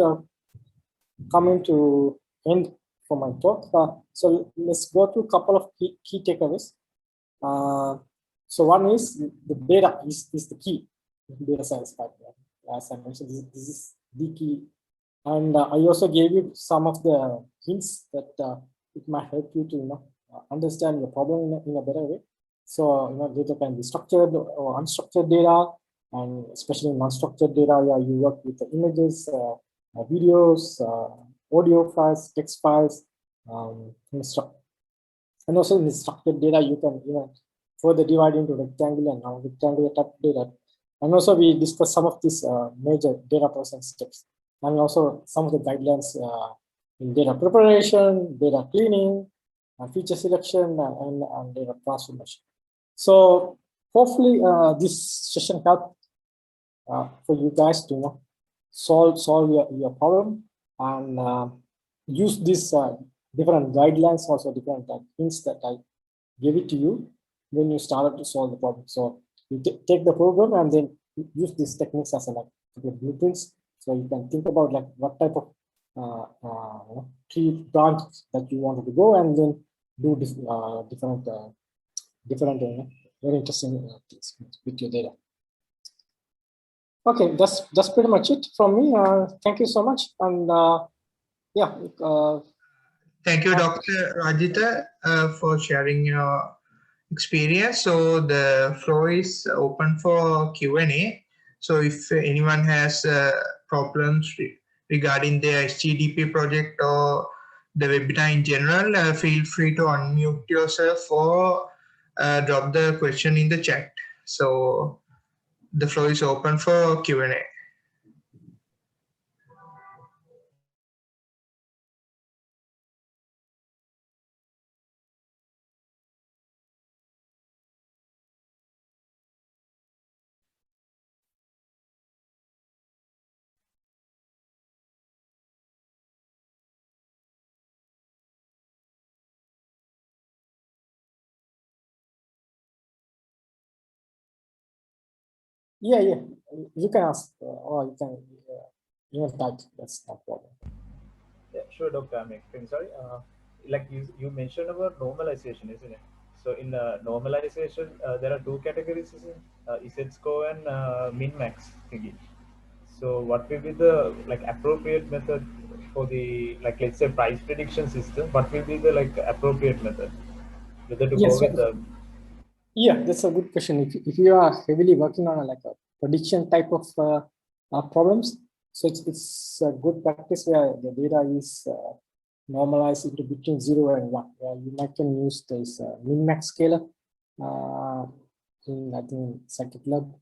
coming to end for my talk. So let's go through a couple of key takeaways. So one is the data is the key data science pipeline. As I mentioned, this is the key. And I also gave you some of the hints that it might help you to understand the problem in a better way. So data can be structured or unstructured data, and especially in unstructured data, where you work with the images, videos, audio files, text files, and also in the structured data, you can further divide into rectangular and non-rectangular type of data. And also we discussed some of these major data processing steps, and also some of the guidelines in data preparation, data cleaning, feature selection, and data transformation. So hopefully this session helped for you guys to solve your problem and use these different guidelines, also different things that I gave it to you when you started to solve the problem. So you take the program and then use these techniques as like blueprints. So you can think about like what type of tree branches that you wanted to go, and then do different very interesting things with your data. Okay, that's pretty much it from me. Thank you so much, and yeah. Thank you, Dr. Rajitha, for sharing your experience. So the floor is open for Q&A. So if anyone has problems regarding the SDGP project or the webinar in general, feel free to unmute yourself or drop the question in the chat. So the floor is open for Q&A. Yeah, you can ask or you can even type. That's no problem. Yeah, sure, Doctor. I'm explaining. Sorry, like you mentioned about normalization, isn't it? So in normalization, there are two categories, isn't it? Z score and min max thingy. So what will be the like appropriate method for the like let's say price prediction system? What will be the like appropriate method? Whether to go Yes, with the yeah, that's a good question. If you are heavily working on like a prediction type of problems, so it's a good practice where the data is normalized into between 0 and 1. Where you might can use this min-max scaler in I think scikit-learn.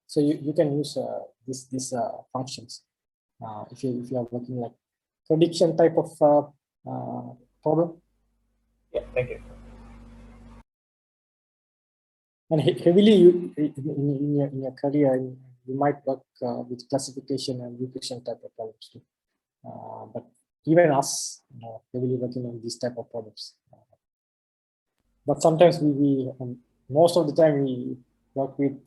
So you can use these functions if you are working like prediction type of problem. yeah, thank you. And heavily you in your career, you might work with classification and regression type of problems too. But even us, heavily working on these type of problems. But sometimes most of the time we work with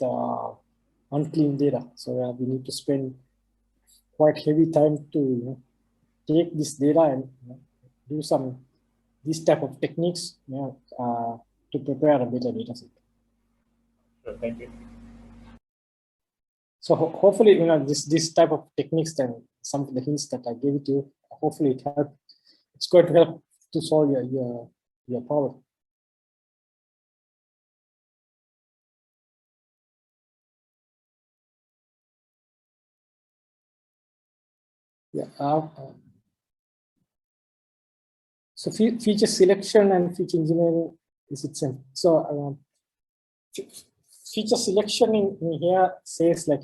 unclean data, so we need to spend quite heavy time to take this data and do some these type of techniques to prepare a better data set. Sure, thank you. So hopefully, this type of techniques and some of the hints that I gave it to you, hopefully it helped. It's going to help to solve your problem. Yeah. So feature selection and feature engineering is itself. So feature selection in here says like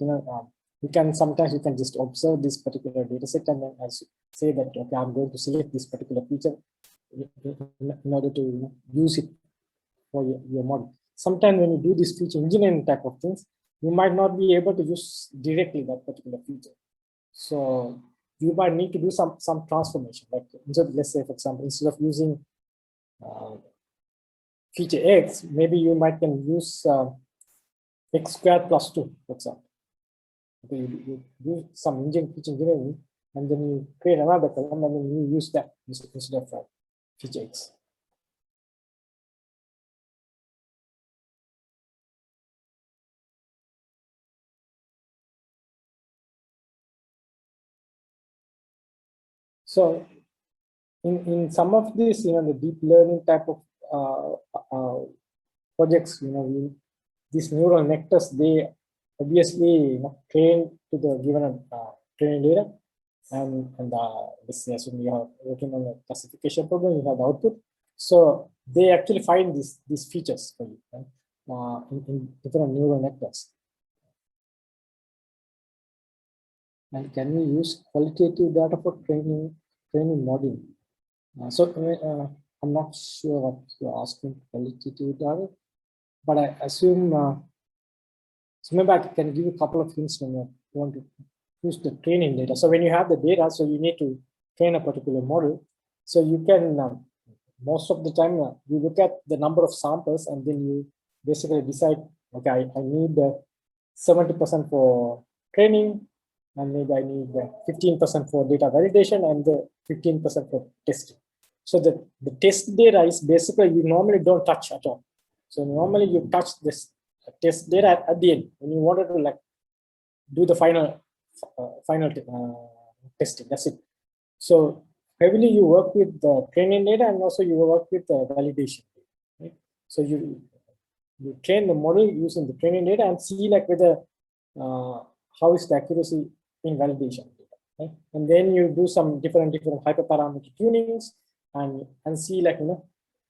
sometimes you can just observe this particular data set and then say that okay, I'm going to select this particular feature in order to use it for your model. Sometimes when you do this feature engineering type of things, you might not be able to use directly that particular feature. So you might need to do some transformation. Like let's say, for example, instead of using feature X, maybe you might can use X squared plus 2, for example. Okay, you do some feature engineering, and then you create another column, and then you use that instead of feature X. So in some of these, the deep learning type of projects, these neural networks, they obviously train to the given training data, and let's say when you are working on a classification problem, you have the output. So they actually find these features for you, right? In different neural networks. And can we use qualitative data for training modeling? I'm not sure what you're asking qualitative data, but I assume, so maybe I can give you a couple of hints when you want to use the training data. So when you have the data, so you need to train a particular model. So you can, most of the time, you look at the number of samples and then you basically decide, okay, I need 70% for training, and maybe I need 15% for data validation and the 15% for testing. So the test data is basically you normally don't touch at all. So normally you touch this test data at the end when you wanted to like do the final testing. That's it. So heavily you work with the training data and also you work with the validation. Right? So you train the model using the training data and see like whether how is the accuracy in validation data, right? And then you do some different hyperparameter tunings and see like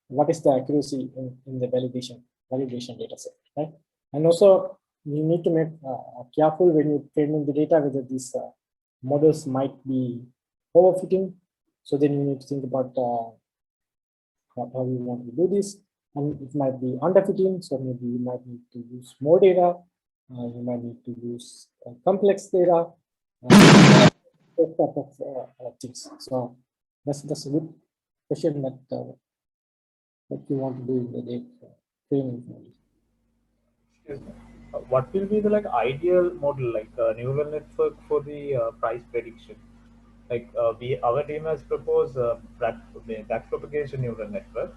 what is the accuracy in the validation data set, right? And also you need to make careful when you training the data whether these models might be overfitting. So then you need to think about how you want to do this, and it might be underfitting. So maybe you might need to use more data. You might need to use complex data. Those type of things. So that's a good question that you want to do in the data training. Excuse me. What will be the like ideal model, like neural network for the price prediction? Like our team has proposed backpropagation neural network.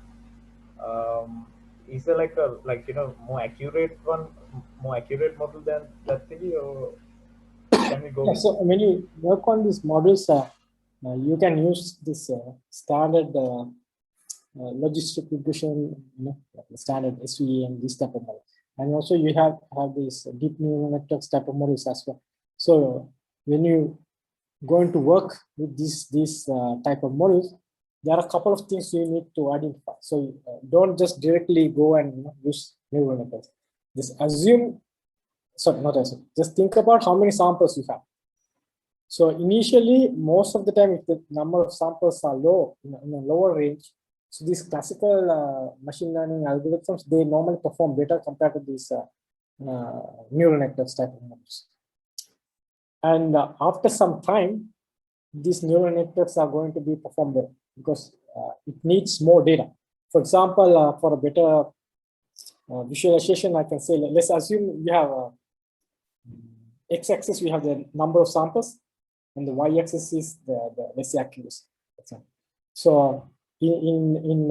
Is there like a more accurate model than that thing, or can we go Yeah, with so when you work on these models, you can use this standard logistic regression, like the standard SVA and this type of model. And also you have this deep neural networks type of models as well. So when you going to work with these type of models, there are a couple of things you need to identify. So don't just directly go and use neural networks. Just assume, sorry, not assume, just think about how many samples you have. So initially, most of the time, if the number of samples are low, in a lower range, so these classical machine learning algorithms, they normally perform better compared to these neural networks type of models. And after some time, these neural networks are going to be performed better because it needs more data. For example, for a better visualization, I can say, let's assume you have x-axis, we have the number of samples, and the y-axis is the let's say accuracy. So in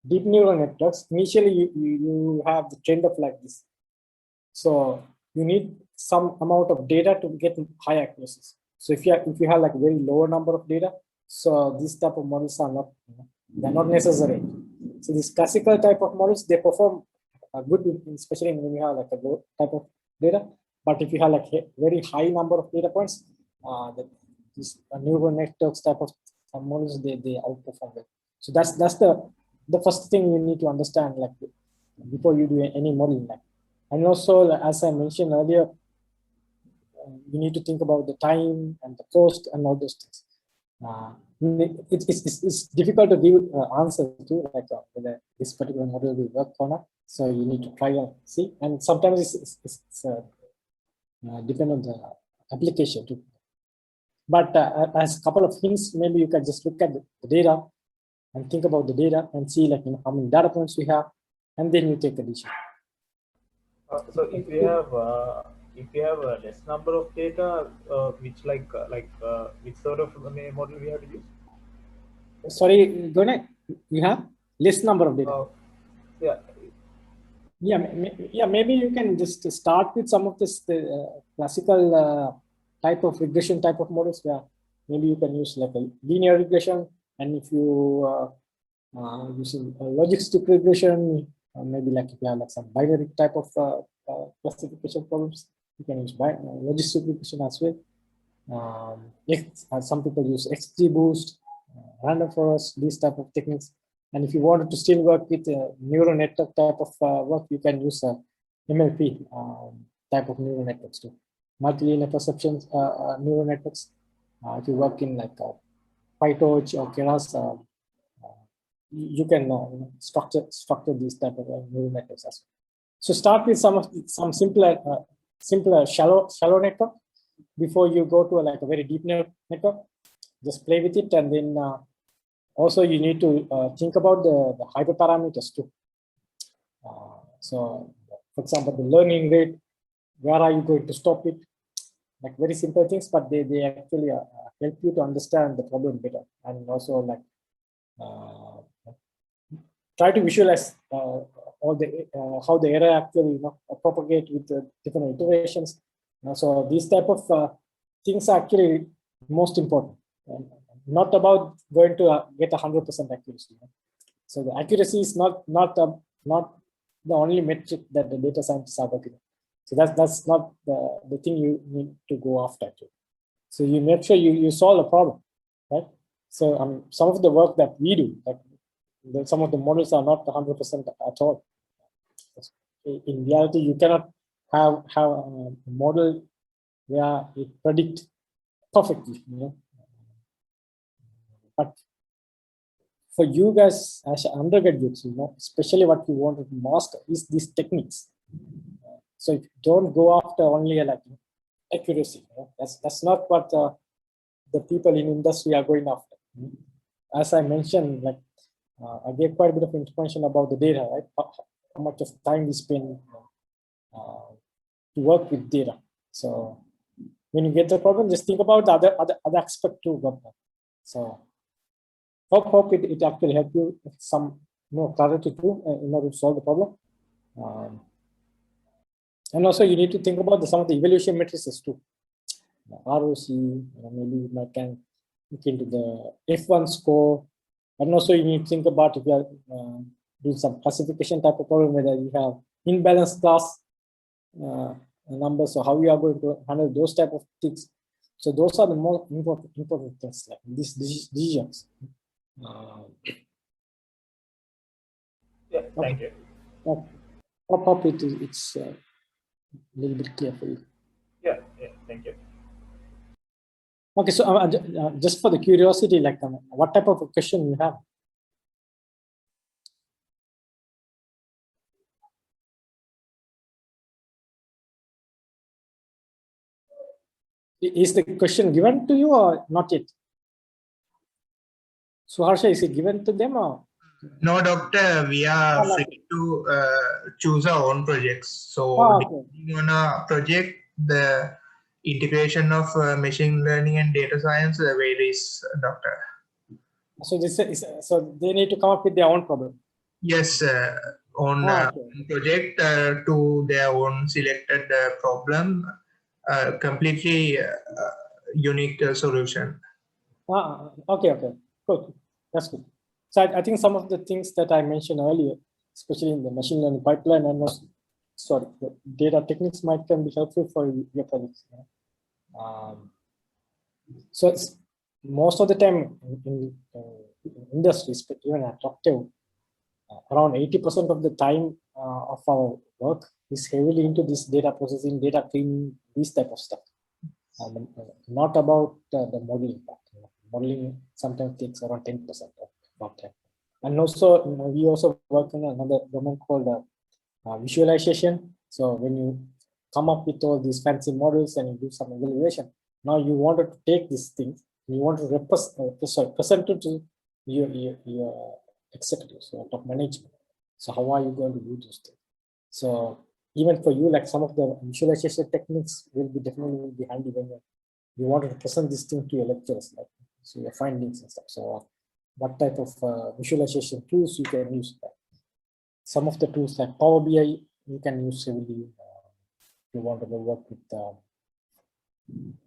deep neural networks, initially you have the trend of like this. So you need some amount of data to get high accuracies. So if you have like a very lower number of data, so these type of models are not they're not necessary. So these classical type of models, they perform good, especially when you have like a low type of data. But if you have like a very high number of data points, these neural networks type of models, they outperform it. So that's the first thing you need to understand, like before you do any modeling. Like, and also, as I mentioned earlier, you need to think about the time and the cost and all those things. It's difficult to give answer to like whether this particular model will work or not. So you need to try and see. And sometimes it's depend on the application too. But as a couple of hints, maybe you can just look at the data and think about the data and see like how many data points we have, and then you take a decision. So if you have a less number of data, which which sort of model we have to use? Sorry, go ahead. You have less number of data. Yeah. Yeah, maybe you can just start with some of this classical type of regression type of models where maybe you can use like a linear regression, and if you using logistic regression, maybe like if you have like some binary type of classification problems, you can use logistic regression as well. Some people use XGBoost, random forest, these type of techniques. And if you wanted to still work with neural network type of work, you can use MLP type of neural networks too. Multilinear perception neural networks. If you work in like PyTorch or Keras, you can structure these type of neural networks as well. So start with some simpler shallow network before you go to like a very deep network. Just play with it, and then also you need to think about the hyperparameters too. So for example, the learning rate, where are you going to stop it? Like very simple things, but they actually help you to understand the problem better, and also like try to visualize all the how the error actually propagate with the different iterations. So these type of things are actually most important. Not about going to get 100% accuracy. So the accuracy is not the only metric that the data scientists are working on. So that's not the thing you need to go after. So you make sure you solve the problem, right? So some of the work that we do, like some of the models are not 100% at all. In reality, you cannot have a model where it predicts perfectly, But for you guys as undergraduates, especially what you want to master is these techniques. So if you don't go after only like accuracy, that's not what the people in industry are going after. As I mentioned, like I gave quite a bit of information about the data, right? How much of time we spend to work with data. So when you get the problem, just think about the other aspect too. So hope it actually help you with some more clarity too in order to solve the problem. And also you need to think about some of the evaluation matrices too. ROC, maybe you can look into the F1 score. And also you need to think about if you are doing some classification type of problem, whether you have imbalanced class numbers, so how you are going to handle those type of things. So those are the more important things, like these decisions. Yeah, thank you. Pop it's a little bit clear for you. Yeah, thank you. Okay, so just for the curiosity, like what type of a question you have? Is the question given to you or not yet? So Harsha, is it given to them or? No, doctor, we are free to choose our own projects. So depending on a project, the integration of machine learning and data science varies, doctor. So this is, so they need to come up with their own problem. Yes, on project to their own selected problem, completely unique solution. Okay, good. That's good. So I think some of the things that I mentioned earlier, especially in the machine learning pipeline and also, the data techniques can be helpful for your projects. So it's, most of the time in industries, but even at OCTAVE, around 80% of the time of our work is heavily into this data processing, data cleaning, this type of stuff. Not about the modeling part. Modeling sometimes takes around 10% of time. And also, we also work in another domain called visualization. So when you come up with all these fancy models and you do some evaluation, now you wanted to take these things, you want to present it to your executives, your top management. So how are you going to do those things? So even for you, like some of the visualization techniques will be definitely handy when you want to present this thing to your lecturers, like so your findings and stuff. So what type of visualization tools you can use? Some of the tools like Power BI you can use heavily. If you want to work with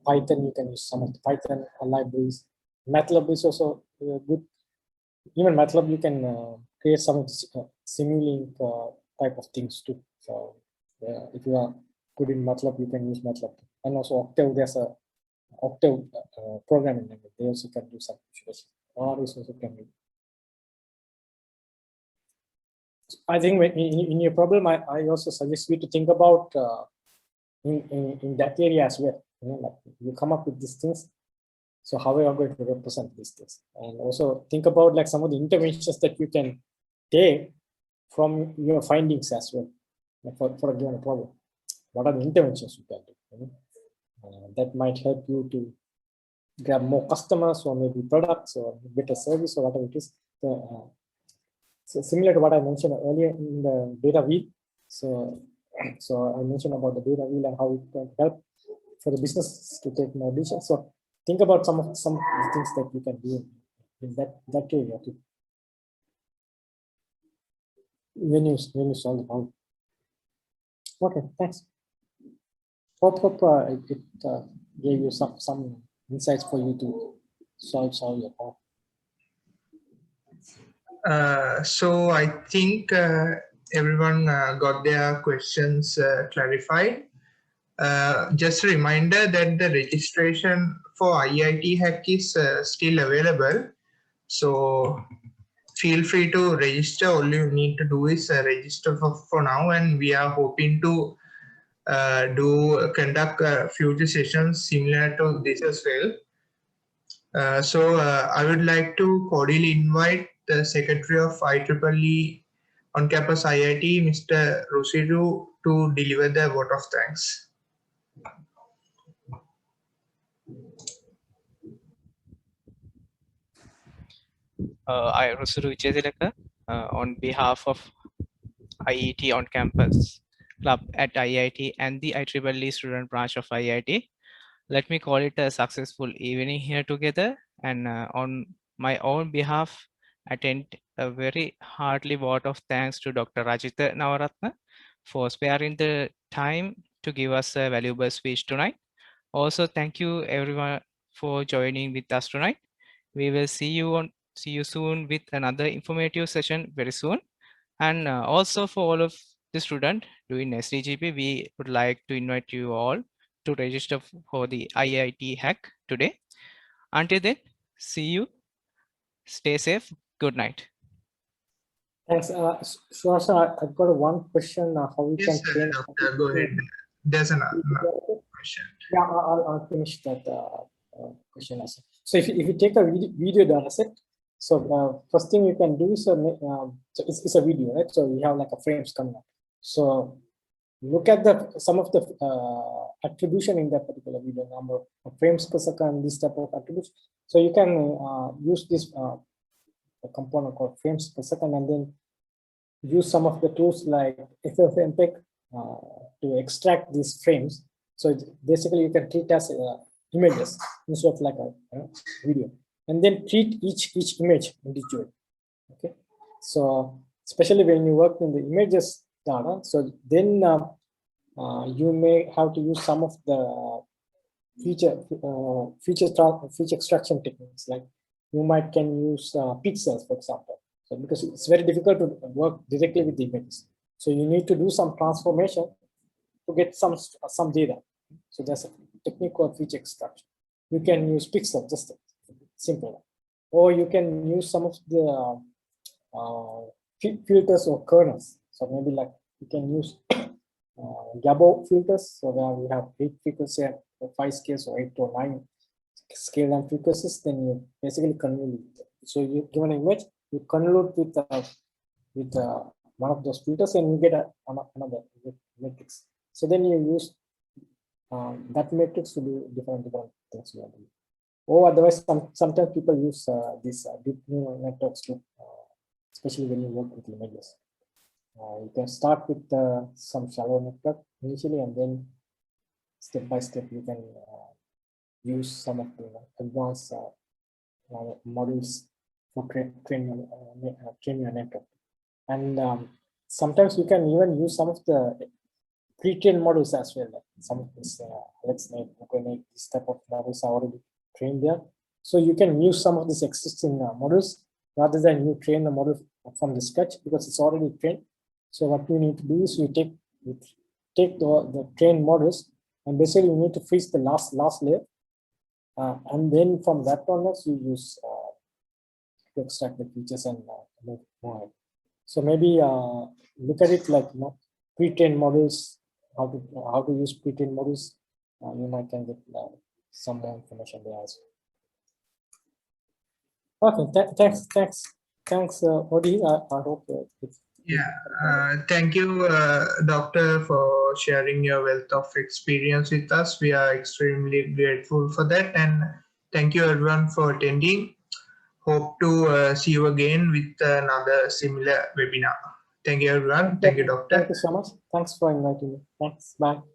Python, you can use some of the Python libraries. MATLAB is also good. Even MATLAB, you can create some of the Simulink type of things too. So if you are good in MATLAB, you can use MATLAB. And also OCTAVE, there's a OCTAVE programming language. They also can do some visualization. R is also can be. I think in your problem, I also suggest you to think about in that area as well. Like you come up with these things. So how are you going to represent these things? And also think about like some of the interventions that you can take from your findings as well, like for a given problem. What are the interventions you can do? That might help you to grab more customers or maybe products or better service or whatever it is. So similar to what I mentioned earlier in the data wheel. So I mentioned about the data wheel and how it can help for the business to take more decisions. So think about some of the things that you can do in that area too. When you solve the problem. Okay, thanks. Hope it gave you some insights for you to solve your problem. So I think everyone got their questions clarified. Just a reminder that the registration for IIT Hack is still available. So feel free to register. All you need to do is register for now, and we are hoping to conduct future sessions similar to this as well. So I would like to cordially invite the Secretary of IEEE on campus IIT, Mr. Rosiru, to deliver the vote of thanks. I, Rosiru Vijayatilaka, on behalf of IET on campus club at IIT and the IEEE student branch of IIT. Let me call it a successful evening here together, and on my own behalf, attend a very heartily vote of thanks to Dr. Rajitha Navarathna for sparing the time to give us a valuable speech tonight. Also, thank you everyone for joining with us tonight. We will see you soon with another informative session very soon. And also for all of the students doing SDGP, we would like to invite you all to register for the IIT Hack today. Until then, see you. Stay safe. Good night. Thanks. So I've got one question. How we Yes, can train? doctor, go ahead. There's another question. Yeah, I'll finish that question also. So if you take a video data set, so first thing you can do is so it's a video, right? So we have like a frames coming up. So look at some of the attribution in that particular video, number of frames per second, this type of attributes. So you can use this a component called frames per second, and then use some of the tools like FFmpeg to extract these frames. So basically you can treat as images instead of like a video, and then treat each image individually. Okay, so especially when you work in the images data, so then you may have to use some of the feature extraction techniques, like you can use pixels, for example. So because it's very difficult to work directly with the images, so you need to do some transformation to get some data. So there's a technique called feature extraction. You can use pixel, just simple, or you can use some of the filters or kernels. So maybe like you can use Gabo filters, so where we have 8 frequency and 5 scales, or 8 or 9 scale and frequencies. Then you basically convolute. So you give an image, you convolute with one of those filters, and you get another matrix. So then you use that matrix to do different things you are doing. Or otherwise, sometimes people use these deep neural networks to, especially when you work with images. You can start with some shallow network initially, and then step by step you can use some of the advanced models for train your network. And sometimes you can even use some of the pre-trained models as well. Like some of this, let's make this type of models are already trained there. So you can use some of these existing models rather than you train the model from the scratch, because it's already trained. So what you need to do is you take the trained models, and basically you need to freeze the last layer, and then from that onwards you use to extract the features and move ahead. So maybe look at it like pre-trained models, how to use pre-trained models. You might can get some more information there as well. Okay, thanks, Odi. I hope it's. Yeah, thank you, Doctor, for sharing your wealth of experience with us. We are extremely grateful for that, and thank you everyone for attending. Hope to see you again with another similar webinar. Thank you, everyone. Thank you, Doctor. Thank you so much. Thanks for inviting me. Thanks. Bye.